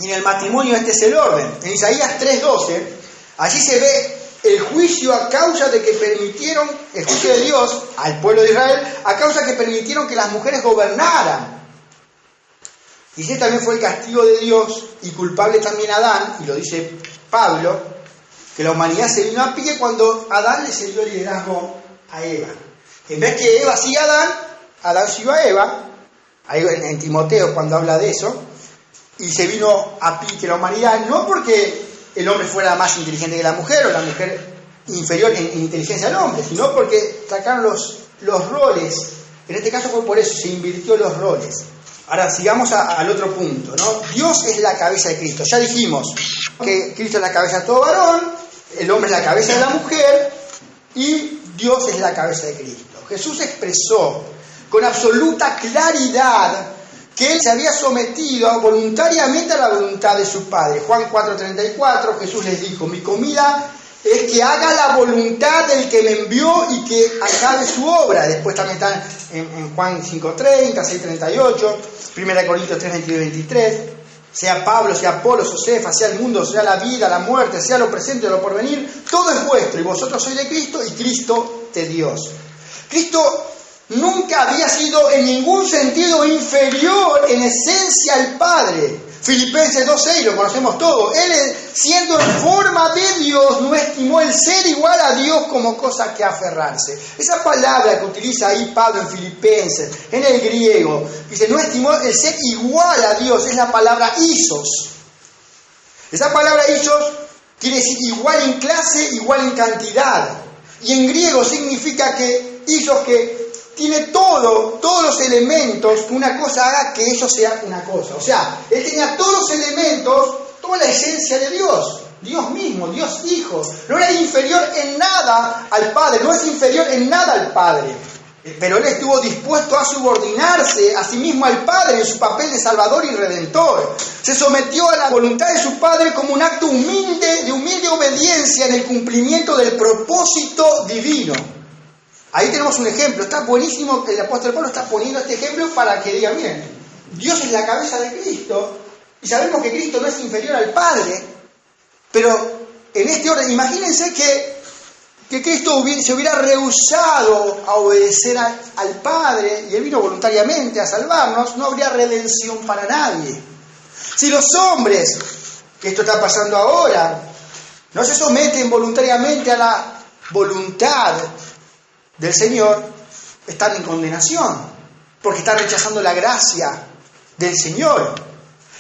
Y en el matrimonio este es el orden. En Isaías 3:12, allí se ve el juicio a causa de que permitieron, el juicio de Dios al pueblo de Israel, a causa que permitieron que las mujeres gobernaran. Y ese también fue el castigo de Dios, y culpable también Adán, y lo dice Pablo, que la humanidad se vino a pique cuando Adán le cedió el liderazgo a Eva. En vez que Eva siga a Adán, Adán siguió a Eva, ahí en Timoteo cuando habla de eso, y se vino a pique la humanidad, no porque el hombre fuera más inteligente que la mujer, o la mujer inferior en inteligencia al hombre, sino porque sacaron los roles. En este caso fue por eso, se invirtió los roles. Ahora sigamos al otro punto, ¿no? Dios es la cabeza de Cristo. Ya dijimos que Cristo es la cabeza de todo varón, el hombre es la cabeza de la mujer, y Dios es la cabeza de Cristo. Jesús expresó con absoluta claridad que Él se había sometido voluntariamente a la voluntad de su Padre. Juan 4:34, Jesús les dijo: mi comida es que haga la voluntad del que me envió y que acabe su obra. Después también están en Juan 5:30, 6:38, 1 Corintios 3:22 y 23. Sea Pablo, sea Apolo, o Cefa, sea el mundo, sea la vida, la muerte, sea lo presente o lo porvenir, todo es vuestro, y vosotros sois de Cristo y Cristo de Dios. Cristo nunca había sido en ningún sentido inferior en esencia al Padre. Filipenses 2:6, lo conocemos todos. Él, siendo en forma de Dios, no estimó el ser igual a Dios como cosa que aferrarse. Esa palabra que utiliza ahí Pablo en Filipenses, en el griego, dice, no estimó el ser igual a Dios, es la palabra isos. Esa palabra isos quiere decir igual en clase, igual en cantidad. Y en griego significa que isos que tiene todos los elementos que una cosa haga que eso sea una cosa. O sea, Él tenía todos los elementos, toda la esencia de Dios. Dios mismo, Dios Hijo. No era inferior en nada al Padre, no es inferior en nada al Padre. Pero Él estuvo dispuesto a subordinarse a sí mismo al Padre en su papel de Salvador y Redentor. Se sometió a la voluntad de su Padre como un acto humilde, de humilde obediencia en el cumplimiento del propósito divino. Ahí tenemos un ejemplo, está buenísimo, el apóstol Pablo está poniendo este ejemplo para que digan, miren, Dios es la cabeza de Cristo, y sabemos que Cristo no es inferior al Padre, pero en este orden, imagínense que que Cristo se hubiera rehusado a obedecer al Padre, y Él vino voluntariamente a salvarnos, no habría redención para nadie. Si los hombres, que esto está pasando ahora, no se someten voluntariamente a la voluntad del Señor, están en condenación, porque están rechazando la gracia del Señor.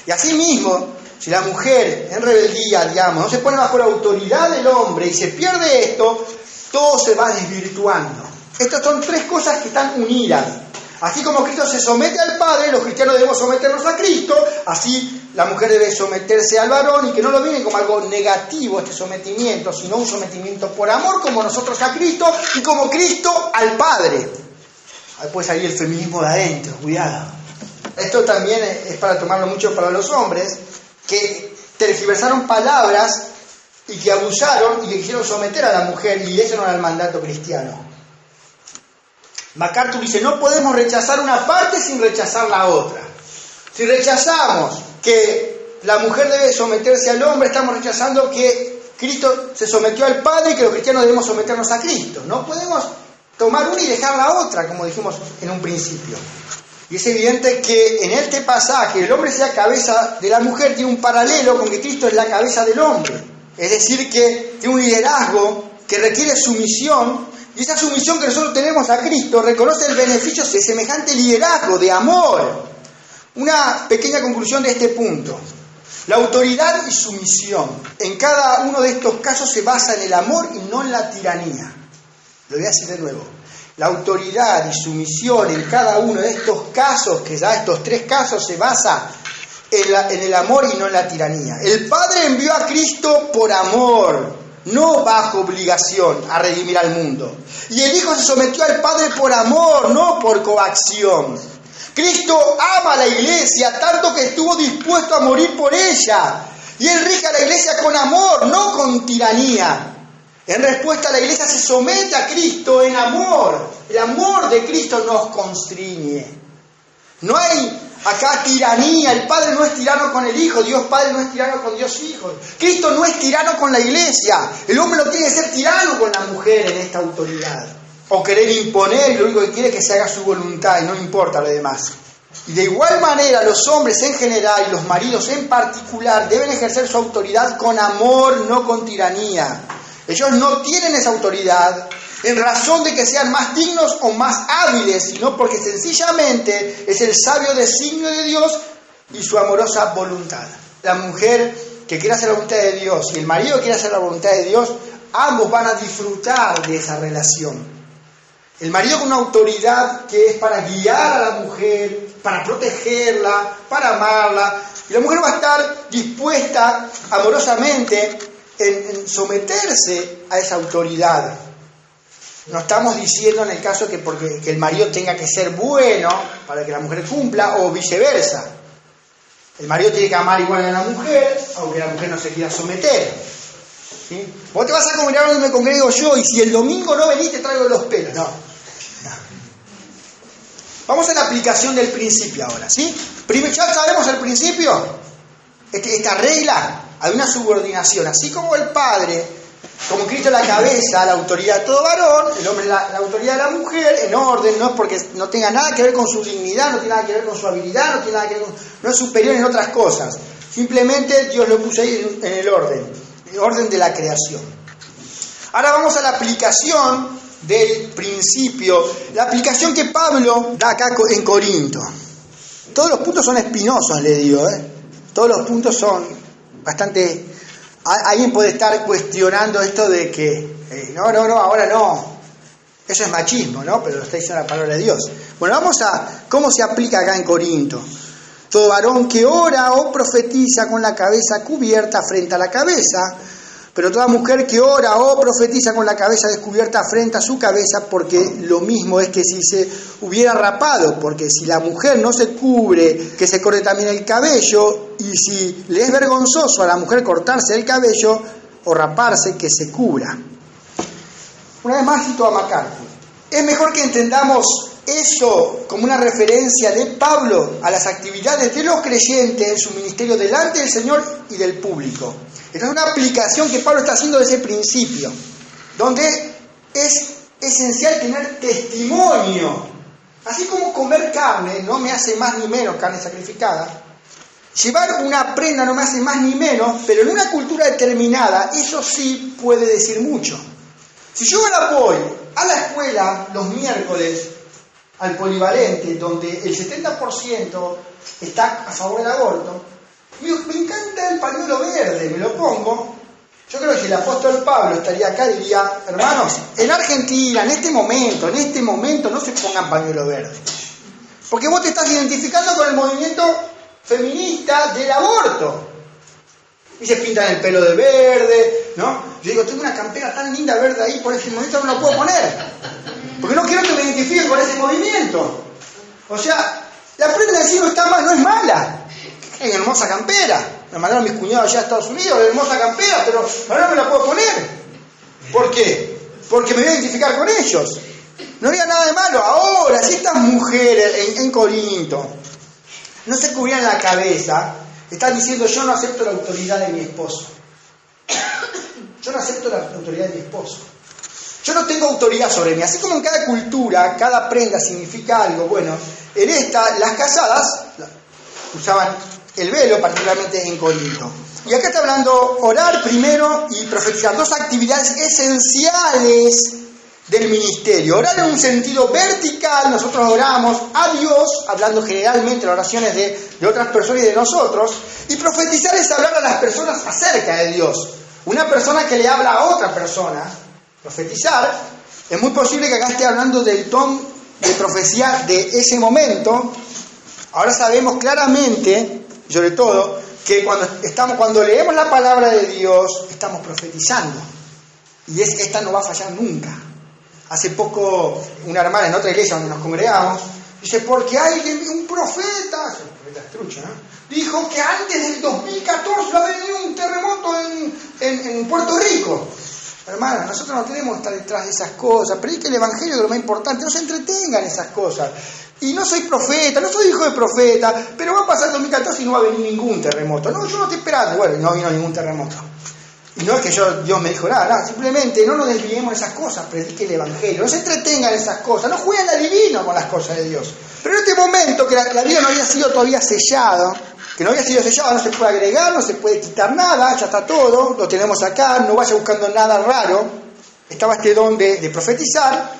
Y asimismo, si la mujer en rebeldía, digamos, no se pone bajo la autoridad del hombre y se pierde esto, todo se va desvirtuando. Estas son tres cosas que están unidas. Así como Cristo se somete al Padre, los cristianos debemos someternos a Cristo, así la mujer debe someterse al varón, y que no lo miren como algo negativo este sometimiento, sino un sometimiento por amor, como nosotros a Cristo y como Cristo al Padre. Ahí puede salir el feminismo de adentro, cuidado. Esto también es para tomarlo mucho para los hombres, que tergiversaron palabras y que abusaron y que quisieron someter a la mujer, y eso no era el mandato cristiano. MacArthur dice, no podemos rechazar una parte sin rechazar la otra. Si rechazamos que la mujer debe someterse al hombre, estamos rechazando que Cristo se sometió al Padre y que los cristianos debemos someternos a Cristo. No podemos tomar una y dejar la otra, como dijimos en un principio. Y es evidente que en este pasaje el hombre sea cabeza de la mujer tiene un paralelo con que Cristo es la cabeza del hombre. Es decir, que tiene un liderazgo que requiere sumisión, y esa sumisión que nosotros tenemos a Cristo reconoce el beneficio de semejante liderazgo, de amor. Una pequeña conclusión de este punto. La autoridad y sumisión en cada uno de estos casos se basa en el amor y no en la tiranía. Lo voy a decir de nuevo. La autoridad y sumisión en cada uno de estos casos, que ya estos tres casos, se basa en el amor y no en la tiranía. El Padre envió a Cristo por amor, no bajo obligación, a redimir al mundo. Y el Hijo se sometió al Padre por amor, no por coacción. Cristo ama a la iglesia tanto que estuvo dispuesto a morir por ella. Y Él rige a la iglesia con amor, no con tiranía. En respuesta, la iglesia se somete a Cristo en amor. El amor de Cristo nos constriñe. No hay acá tiranía. El Padre no es tirano con el Hijo. Dios Padre no es tirano con Dios Hijo. Cristo no es tirano con la iglesia. El hombre no tiene que ser tirano con la mujer en esta autoridad. O querer imponer, y lo único que quiere es que se haga su voluntad y no le importa lo demás. Y de igual manera los hombres en general y los maridos en particular deben ejercer su autoridad con amor, no con tiranía. Ellos no tienen esa autoridad en razón de que sean más dignos o más hábiles, sino porque sencillamente es el sabio designio de Dios y su amorosa voluntad. La mujer que quiere hacer la voluntad de Dios y el marido que quiere hacer la voluntad de Dios, ambos van a disfrutar de esa relación. El marido con una autoridad que es para guiar a la mujer, para protegerla, para amarla, y la mujer va a estar dispuesta amorosamente en someterse a esa autoridad. No estamos diciendo en el caso que el marido tenga que ser bueno para que la mujer cumpla, o viceversa. El marido tiene que amar igual a la mujer, aunque la mujer no se quiera someter. ¿Sí? Vos te vas a congregar donde me congrego yo, y si el domingo no venís te traigo los pelos. No. Vamos a la aplicación del principio ahora, ¿sí? Primero, ya sabemos el principio. Esta regla, hay una subordinación. Así como el Padre, como Cristo es la cabeza, la autoridad de todo varón, el hombre es la autoridad de la mujer, en orden, no es porque no tenga nada que ver con su dignidad, no tiene nada que ver con su habilidad, no tiene nada que ver no es superior en otras cosas. Simplemente Dios lo puso ahí en el orden de la creación. Ahora vamos a la aplicación del principio, la aplicación que Pablo da acá en Corinto. Todos los puntos son espinosos, le digo, Todos los puntos son bastante... Alguien puede estar cuestionando esto de que no, ahora no. Eso es machismo, ¿no? Pero lo está diciendo la palabra de Dios. Bueno, vamos a cómo se aplica acá en Corinto. Todo varón que ora o profetiza con la cabeza cubierta frente a la cabeza, pero toda mujer que ora o profetiza con la cabeza descubierta frente a su cabeza, porque lo mismo es que si se hubiera rapado, porque si la mujer no se cubre, que se corte también el cabello, y si le es vergonzoso a la mujer cortarse el cabello o raparse, que se cubra. Una vez más cito a MacArthur. Es mejor que entendamos eso como una referencia de Pablo a las actividades de los creyentes en su ministerio delante del Señor y del público. Esta es una aplicación que Pablo está haciendo desde el principio, donde es esencial tener testimonio. Así como comer carne no me hace más ni menos, carne sacrificada, llevar una prenda no me hace más ni menos, pero en una cultura determinada eso sí puede decir mucho. Si yo ahora voy a la escuela los miércoles al polivalente, donde el 70% está a favor del aborto, me encanta el pañuelo verde, me lo pongo. Yo creo que si el apóstol Pablo estaría acá diría, hermanos, en Argentina, en este momento no se pongan pañuelo verde. Porque vos te estás identificando con el movimiento feminista del aborto. Y se pintan el pelo de verde, ¿no? Yo digo, tengo una campera tan linda verde ahí, por ese movimiento no la puedo poner. Porque no quiero que me identifiquen con ese movimiento. O sea, la prenda en sí no es mala. Es hermosa campera. Me mandaron mis cuñados allá a Estados Unidos, hermosa campera, pero ahora no me la puedo poner. ¿Por qué? Porque me voy a identificar con ellos. No había nada de malo. Ahora, si estas mujeres en Corinto no se cubrían la cabeza, están diciendo, yo no acepto la autoridad de mi esposo. Yo no acepto la autoridad de mi esposo. Yo no tengo autoridad sobre mí. Así como en cada cultura, cada prenda significa algo. Bueno, en esta, las casadas usaban el velo, particularmente en Corinto. Y acá está hablando orar primero y profetizar. Dos actividades esenciales del ministerio. Orar en un sentido vertical, nosotros oramos a Dios, hablando generalmente las oraciones de otras personas y de nosotros. Y profetizar es hablar a las personas acerca de Dios. Una persona que le habla a otra persona, profetizar, es muy posible que acá esté hablando del don de profecía de ese momento. Ahora sabemos claramente, sobre todo, que cuando leemos la palabra de Dios, estamos profetizando. Y esta no va a fallar nunca. Hace poco, una hermana en otra iglesia donde nos congregamos, dice, porque un profeta es trucho, ¿no? Dijo que antes del 2014 va a venir un terremoto en Puerto Rico. Hermanos, nosotros no tenemos que estar detrás de esas cosas. Predique el evangelio, de lo más importante. No se entretengan esas cosas. Y no soy profeta, no soy hijo de profeta, pero va a pasar el 2014 y no va a venir ningún terremoto. No, yo no estoy esperando. Bueno, no vino ningún terremoto. Y no es que Dios me dijo nada, simplemente no nos desviemos de esas cosas, predique el evangelio. No se entretengan en esas cosas, no jueguen al divino con las cosas de Dios. Pero en este momento que la vida no había sido todavía sellada, no se puede agregar, no se puede quitar nada, ya está todo, lo tenemos acá, no vaya buscando nada raro. Estaba este don de profetizar,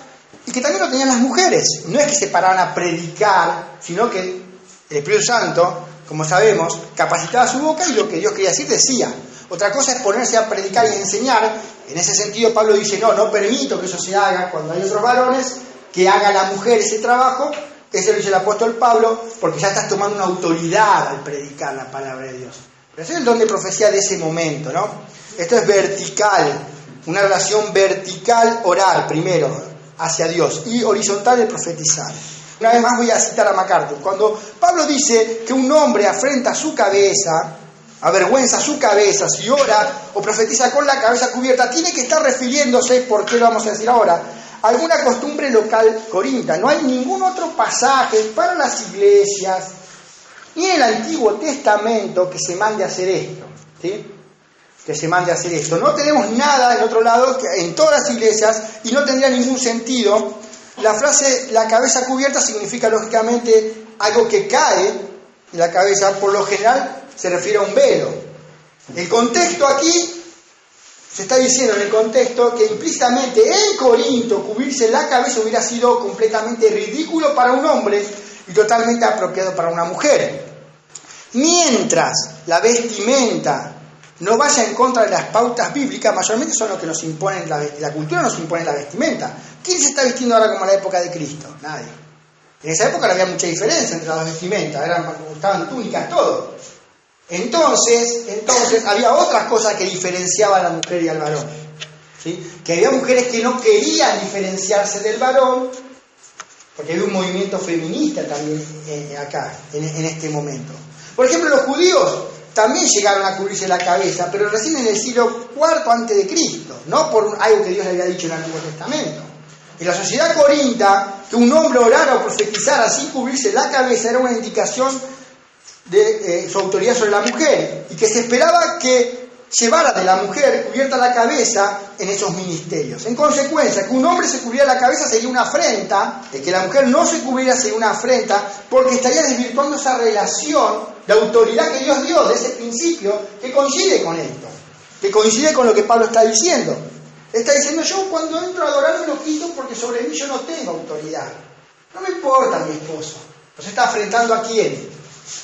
y que también lo tenían las mujeres. No es que se paraban a predicar, sino que el Espíritu Santo, como sabemos, capacitaba su boca y lo que Dios quería decir decía. Otra cosa es ponerse a predicar y enseñar. En ese sentido Pablo dice, no permito que eso se haga cuando hay otros varones, que haga la mujer ese trabajo. Ese lo dice el apóstol Pablo, porque ya estás tomando una autoridad al predicar la palabra de Dios. Pero ese es el don de profecía de ese momento, ¿no? Esto es vertical, una relación vertical, orar primero hacia Dios, y horizontal el profetizar. Una vez más voy a citar a MacArthur. Cuando Pablo dice que un hombre afrenta su cabeza, avergüenza su cabeza, si ora o profetiza con la cabeza cubierta, tiene que estar refiriéndose, ¿por qué lo vamos a decir ahora?, alguna costumbre local corinta. No hay ningún otro pasaje para las iglesias, ni en el Antiguo Testamento, que se mande a hacer esto, ¿sí? Que se mande a hacer esto. No tenemos nada en otro lado, en todas las iglesias, y no tendría ningún sentido. La frase la cabeza cubierta significa lógicamente algo que cae en la cabeza, por lo general se refiere a un velo. El contexto aquí, se está diciendo en el contexto que implícitamente en Corinto cubrirse la cabeza hubiera sido completamente ridículo para un hombre y totalmente apropiado para una mujer. Mientras la vestimenta no vaya en contra de las pautas bíblicas, mayormente son los que nos imponen, la cultura nos impone la vestimenta. ¿Quién se está vistiendo ahora como en la época de Cristo? Nadie. En esa época no había mucha diferencia entre las vestimentas, estaban túnicas, todo. Entonces había otras cosas que diferenciaban a la mujer y al varón, ¿sí? Que había mujeres que no querían diferenciarse del varón, porque había un movimiento feminista también acá, en este momento. Por ejemplo, los judíos también llegaron a cubrirse la cabeza, pero recién en el siglo IV antes de Cristo, no por algo que Dios le había dicho en el Antiguo Testamento. En la sociedad corinta, que un hombre orara o profetizara sin cubrirse la cabeza era una indicación de su autoridad sobre la mujer, y que se esperaba que llevara de la mujer cubierta la cabeza en esos ministerios. En consecuencia, que un hombre se cubriera la cabeza sería una afrenta, de que la mujer no se cubriera sería una afrenta, porque estaría desvirtuando esa relación de autoridad que Dios dio, de ese principio, que coincide con esto, que coincide con lo que Pablo está diciendo. Está diciendo, yo cuando entro a adorar me lo quito porque sobre mí yo no tengo autoridad. No me importa mi esposo. Entonces está afrentando a quién.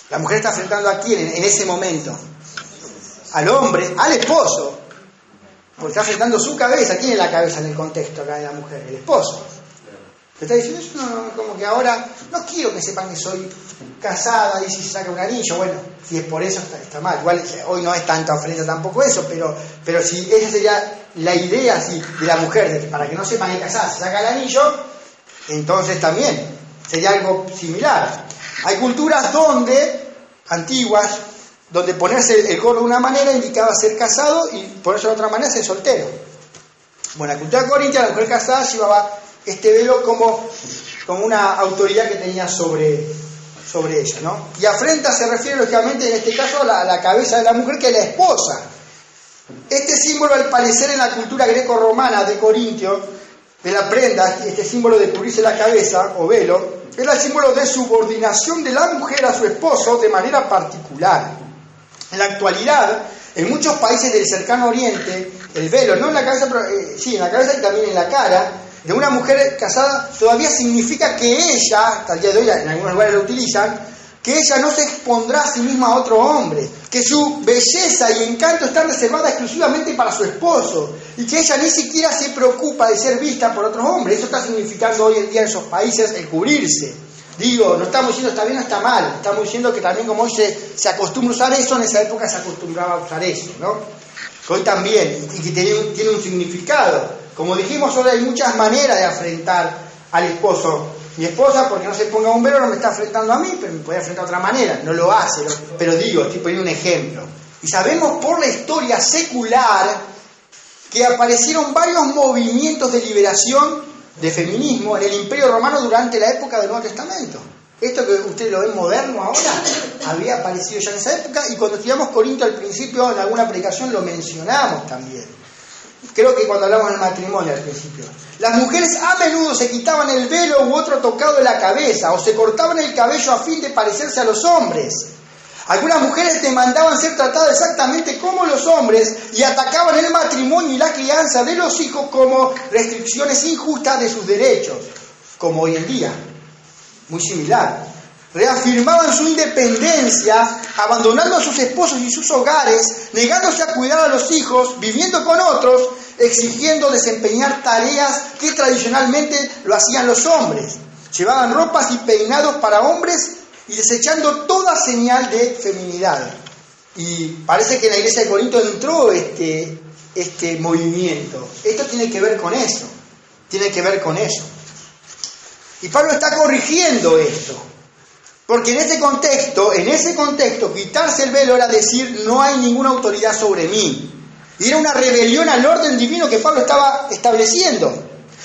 La mujer está afrentando a quién en ese momento. Al hombre, al esposo, porque está afrentando su cabeza. ¿Quién es la cabeza en el contexto acá de la mujer? El esposo. Te está diciendo, yo no, como que ahora no quiero que sepan que soy casada y si se saca un anillo, bueno, si es por eso está mal. Igual hoy no es tanta ofrenda tampoco eso, pero si esa sería la idea así de la mujer, de que para que no sepan que es casada se saca el anillo, entonces también sería algo similar. Hay culturas antiguas, donde ponerse el gorro de una manera indicaba ser casado y ponerse de otra manera ser soltero. Bueno, la cultura corintia, la mujer casada llevaba este velo como una autoridad que tenía sobre ella, ¿no? Y afrenta se refiere lógicamente en este caso a la cabeza de la mujer, que es la esposa. Este símbolo, al parecer, en la cultura greco-romana de Corintio, de la prenda, este símbolo de cubrirse la cabeza o velo, era el símbolo de subordinación de la mujer a su esposo de manera particular. En la actualidad, en muchos países del cercano oriente, el velo, no en la cabeza, pero sí, en la cabeza y también en la cara, de una mujer casada todavía significa que ella, hasta el día de hoy en algunos lugares lo utilizan, que ella no se expondrá a sí misma a otro hombre, que su belleza y encanto están reservadas exclusivamente para su esposo, y que ella ni siquiera se preocupa de ser vista por otros hombres. Eso está significando hoy en día en esos países el cubrirse. Digo, no estamos diciendo está bien o está mal, estamos diciendo que también como hoy se acostumbra a usar eso, en esa época se acostumbraba a usar eso, ¿no? Hoy también, y que tiene un significado. Como dijimos, hoy hay muchas maneras de afrentar al esposo. Mi esposa, porque no se ponga un velo, no me está afrentando a mí, pero me puede afrentar de otra manera. No lo hace, pero digo, estoy poniendo un ejemplo. Y sabemos por la historia secular que aparecieron varios movimientos de liberación de feminismo en el Imperio Romano durante la época del Nuevo Testamento. Esto que ustedes lo ven moderno ahora, había aparecido ya en esa época, y cuando estudiamos Corinto al principio, en alguna predicación lo mencionamos también. Creo que cuando hablamos del matrimonio al principio. Las mujeres a menudo se quitaban el velo u otro tocado de la cabeza, o se cortaban el cabello a fin de parecerse a los hombres. Algunas mujeres demandaban ser tratadas exactamente como los hombres y atacaban el matrimonio y la crianza de los hijos como restricciones injustas de sus derechos, como hoy en día. Muy similar. Reafirmaban su independencia, abandonando a sus esposos y sus hogares, negándose a cuidar a los hijos, viviendo con otros, exigiendo desempeñar tareas que tradicionalmente lo hacían los hombres. Llevaban ropas y peinados para hombres y desechando toda señal de feminidad. Y parece que en la iglesia de Corinto entró este movimiento. Esto tiene que ver con eso. Tiene que ver con eso. Y Pablo está corrigiendo esto. Porque en ese contexto, quitarse el velo era decir, no hay ninguna autoridad sobre mí. Y era una rebelión al orden divino que Pablo estaba estableciendo.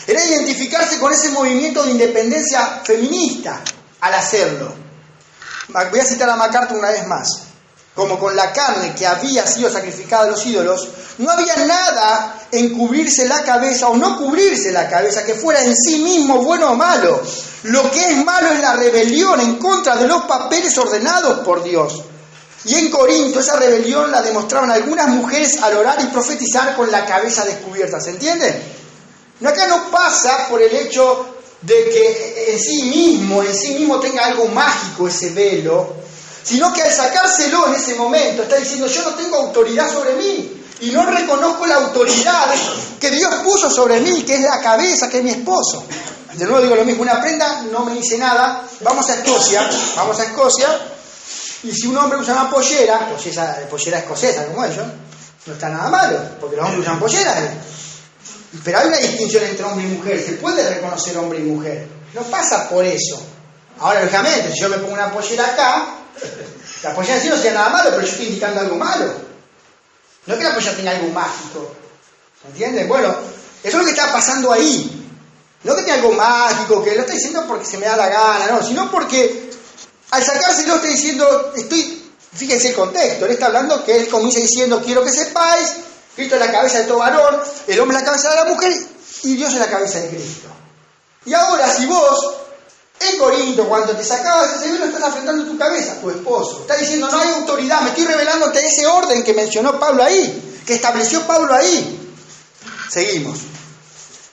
Era identificarse con ese movimiento de independencia feminista al hacerlo. Voy a citar a MacArthur una vez más. Como con la carne que había sido sacrificada a los ídolos, no había nada en cubrirse la cabeza o no cubrirse la cabeza que fuera en sí mismo bueno o malo. Lo que es malo es la rebelión en contra de los papeles ordenados por Dios. Y en Corinto esa rebelión la demostraban algunas mujeres al orar y profetizar con la cabeza descubierta. ¿Se entiende? Acá no pasa por el hecho de que en sí mismo tenga algo mágico ese velo, sino que al sacárselo en ese momento está diciendo, yo no tengo autoridad sobre mí y no reconozco la autoridad que Dios puso sobre mí, que es la cabeza, que es mi esposo. De nuevo digo lo mismo, una prenda no me dice nada. Vamos a Escocia, y si un hombre usa una pollera escocesa como ellos, no está nada malo, porque los hombres usan polleras. Pero hay una distinción entre hombre y mujer, se puede reconocer hombre y mujer, no pasa por eso. Ahora, lógicamente, si yo me pongo una pollera acá, la pollera en sí no sea nada malo, pero yo estoy indicando algo malo. No que la pollera tenga algo mágico, ¿entienden? Bueno, eso es lo que está pasando ahí. No que tenga algo mágico, que lo está diciendo porque se me da la gana, no, sino porque al sacárselo está diciendo, estoy Fíjense el contexto, él está hablando que él comienza diciendo, quiero que sepáis, Cristo es la cabeza de todo varón, el hombre es la cabeza de la mujer y Dios es la cabeza de Cristo. Y ahora si vos, en Corinto, cuando te sacabas ese velo, estás afrentando tu cabeza, tu esposo. Está diciendo, no hay autoridad, me estoy revelándote ese orden que mencionó Pablo ahí, que estableció Pablo ahí. Seguimos.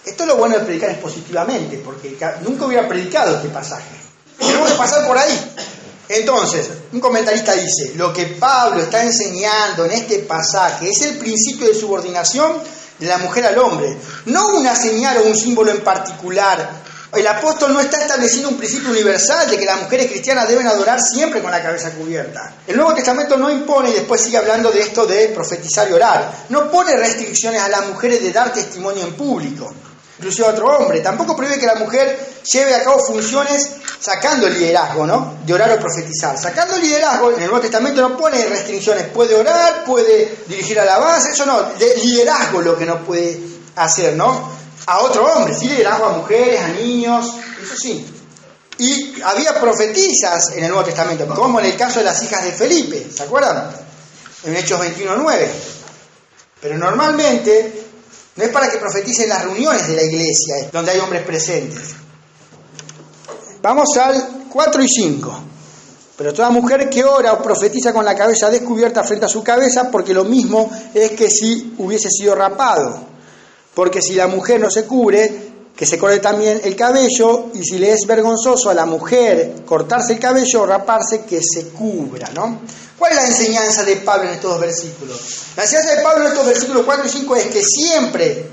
Esto es lo bueno de predicar expositivamente, porque nunca hubiera predicado este pasaje. Tenemos que pasar por ahí. Entonces, un comentarista dice, lo que Pablo está enseñando en este pasaje es el principio de subordinación de la mujer al hombre, no una señal o un símbolo en particular. El apóstol no está estableciendo un principio universal de que las mujeres cristianas deben adorar siempre con la cabeza cubierta. El Nuevo Testamento no impone, y después sigue hablando de esto de profetizar y orar, no pone restricciones a las mujeres de dar testimonio en público, inclusive a otro hombre. Tampoco prohíbe que la mujer lleve a cabo funciones sacando el liderazgo, ¿no? De orar o profetizar. Sacando el liderazgo, en el Nuevo Testamento no pone restricciones. Puede orar, puede dirigir alabanza, eso no. De liderazgo lo que no puede hacer, ¿no? A otro hombre, sí, liderazgo a mujeres, a niños, eso sí. Y había profetizas en el Nuevo Testamento, como en el caso de las hijas de Felipe, ¿se acuerdan? En Hechos 21:9. Pero normalmente no es para que profeticen las reuniones de la iglesia, donde hay hombres presentes. Vamos al 4 y 5. Pero toda mujer que ora o profetiza con la cabeza descubierta frente a su cabeza, porque lo mismo es que si hubiese sido rapado. Porque si la mujer no se cubre, que se corte también el cabello, y si le es vergonzoso a la mujer cortarse el cabello o raparse, que se cubra, ¿no? ¿Cuál es la enseñanza de Pablo en estos dos versículos? La enseñanza de Pablo en estos versículos 4 y 5 es que siempre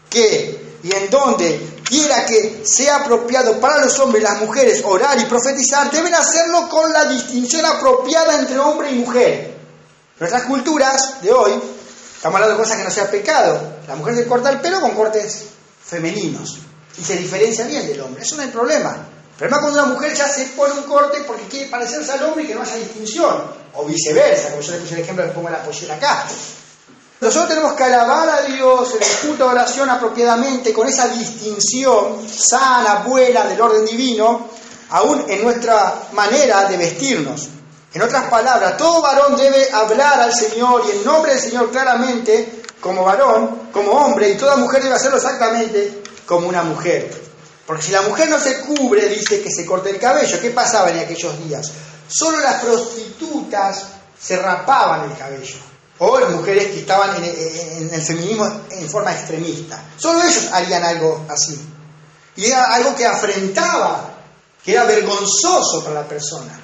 que y en donde quiera que sea apropiado para los hombres y las mujeres orar y profetizar, deben hacerlo con la distinción apropiada entre hombre y mujer. Nuestras culturas de hoy, estamos hablando de cosas que no sea pecado. La mujer se corta el pelo con cortes femeninos y se diferencia bien del hombre. Eso no hay problema. El problema es cuando una mujer ya se pone un corte porque quiere parecerse al hombre y que no haya distinción. O viceversa, como yo le puse el ejemplo que pongo la pollera acá. Nosotros tenemos que alabar a Dios en el culto de oración apropiadamente, con esa distinción sana, buena, del orden divino, aún en nuestra manera de vestirnos. En otras palabras, todo varón debe hablar al Señor y en nombre del Señor claramente, como varón, como hombre, y toda mujer debe hacerlo exactamente como una mujer. Porque si la mujer no se cubre, dice que se corte el cabello. ¿Qué pasaba en aquellos días? Solo las prostitutas se rapaban el cabello. O las mujeres que estaban en el feminismo en forma extremista. Solo ellos harían algo así. Y era algo que afrentaba, que era vergonzoso para la persona.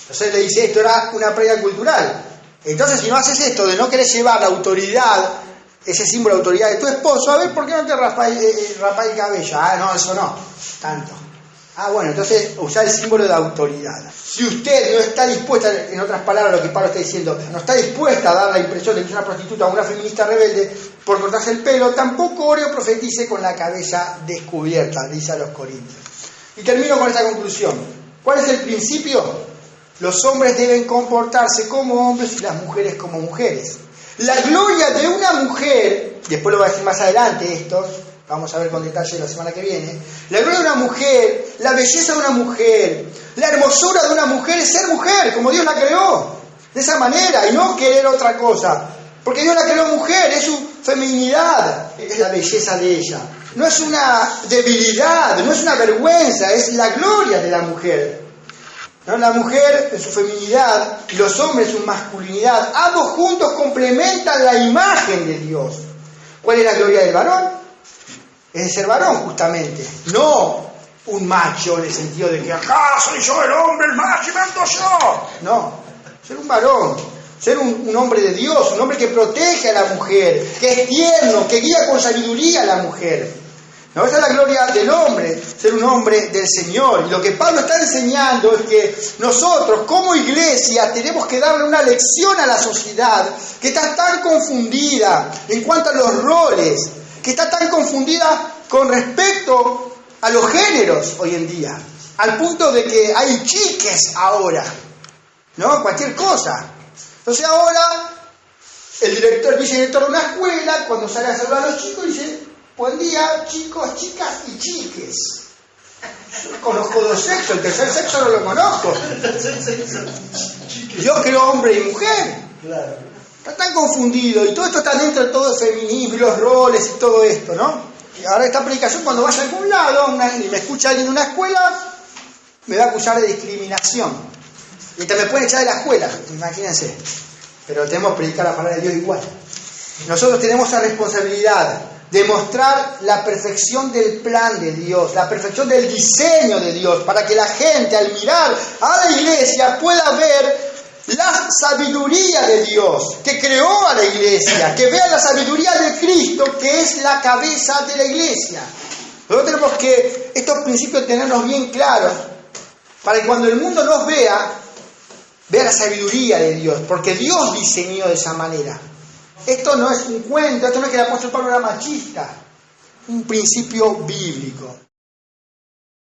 Entonces le dice, esto era una práctica cultural. Entonces, si no haces esto de no querer llevar la autoridad, ese símbolo de autoridad de tu esposo, a ver, ¿por qué no te rapas el cabello? Ah, no, eso no, tanto. Ah, bueno, entonces usar el símbolo de autoridad. Si usted no está dispuesta, en otras palabras, lo que Pablo está diciendo, no está dispuesta a dar la impresión de que es una prostituta o una feminista rebelde por cortarse el pelo, tampoco ore o profetice con la cabeza descubierta, dice a los Corintios. Y termino con esta conclusión. ¿Cuál es el principio? Los hombres deben comportarse como hombres y las mujeres como mujeres. La gloria de una mujer, después lo voy a decir más adelante esto, vamos a ver con detalle la semana que viene, la gloria de una mujer, la belleza de una mujer, la hermosura de una mujer es ser mujer, como Dios la creó, de esa manera, y no querer otra cosa, porque Dios la creó mujer, es su feminidad, es la belleza de ella, no es una debilidad, no es una vergüenza, es la gloria de la mujer. ¿No? La mujer en su feminidad y los hombres en su masculinidad, ambos juntos complementan la imagen de Dios. ¿Cuál es la gloria del varón? Es de ser varón, justamente, no un macho en el sentido de que acá soy yo el hombre, el macho y mando yo. No, ser un varón, ser un hombre de Dios, un hombre que protege a la mujer, que es tierno, que guía con sabiduría a la mujer. No, esa es la gloria del hombre, ser un hombre del Señor. Y lo que Pablo está enseñando es que nosotros como iglesia tenemos que darle una lección a la sociedad que está tan confundida en cuanto a los roles, que está tan confundida con respecto a los géneros hoy en día, al punto de que hay chiques ahora, ¿no? Cualquier cosa. Entonces ahora el vicedirector de una escuela, cuando sale a saludar a los chicos, dice: buen día, chicos, chicas y chiques. Yo conozco dos sexos, el tercer sexo no lo conozco. Dios creó hombre y mujer. Claro. Está tan confundido y todo esto está dentro de todo el feminismo y los roles y todo esto, ¿no? Y ahora esta predicación, cuando vaya a algún lado y me escucha alguien de una escuela, me va a acusar de discriminación. Y hasta me pueden echar de la escuela, imagínense. Pero tenemos que predicar la palabra de Dios igual. Nosotros tenemos la responsabilidad de mostrar la perfección del plan de Dios, la perfección del diseño de Dios, para que la gente al mirar a la iglesia pueda ver la sabiduría de Dios, que creó a la iglesia, que vea la sabiduría de Cristo, que es la cabeza de la iglesia. Nosotros tenemos que estos principios tenerlos bien claros, para que cuando el mundo nos vea la sabiduría de Dios, porque Dios diseñó de esa manera. Esto no es un cuento, esto no es que el apóstol Pablo era machista, un principio bíblico.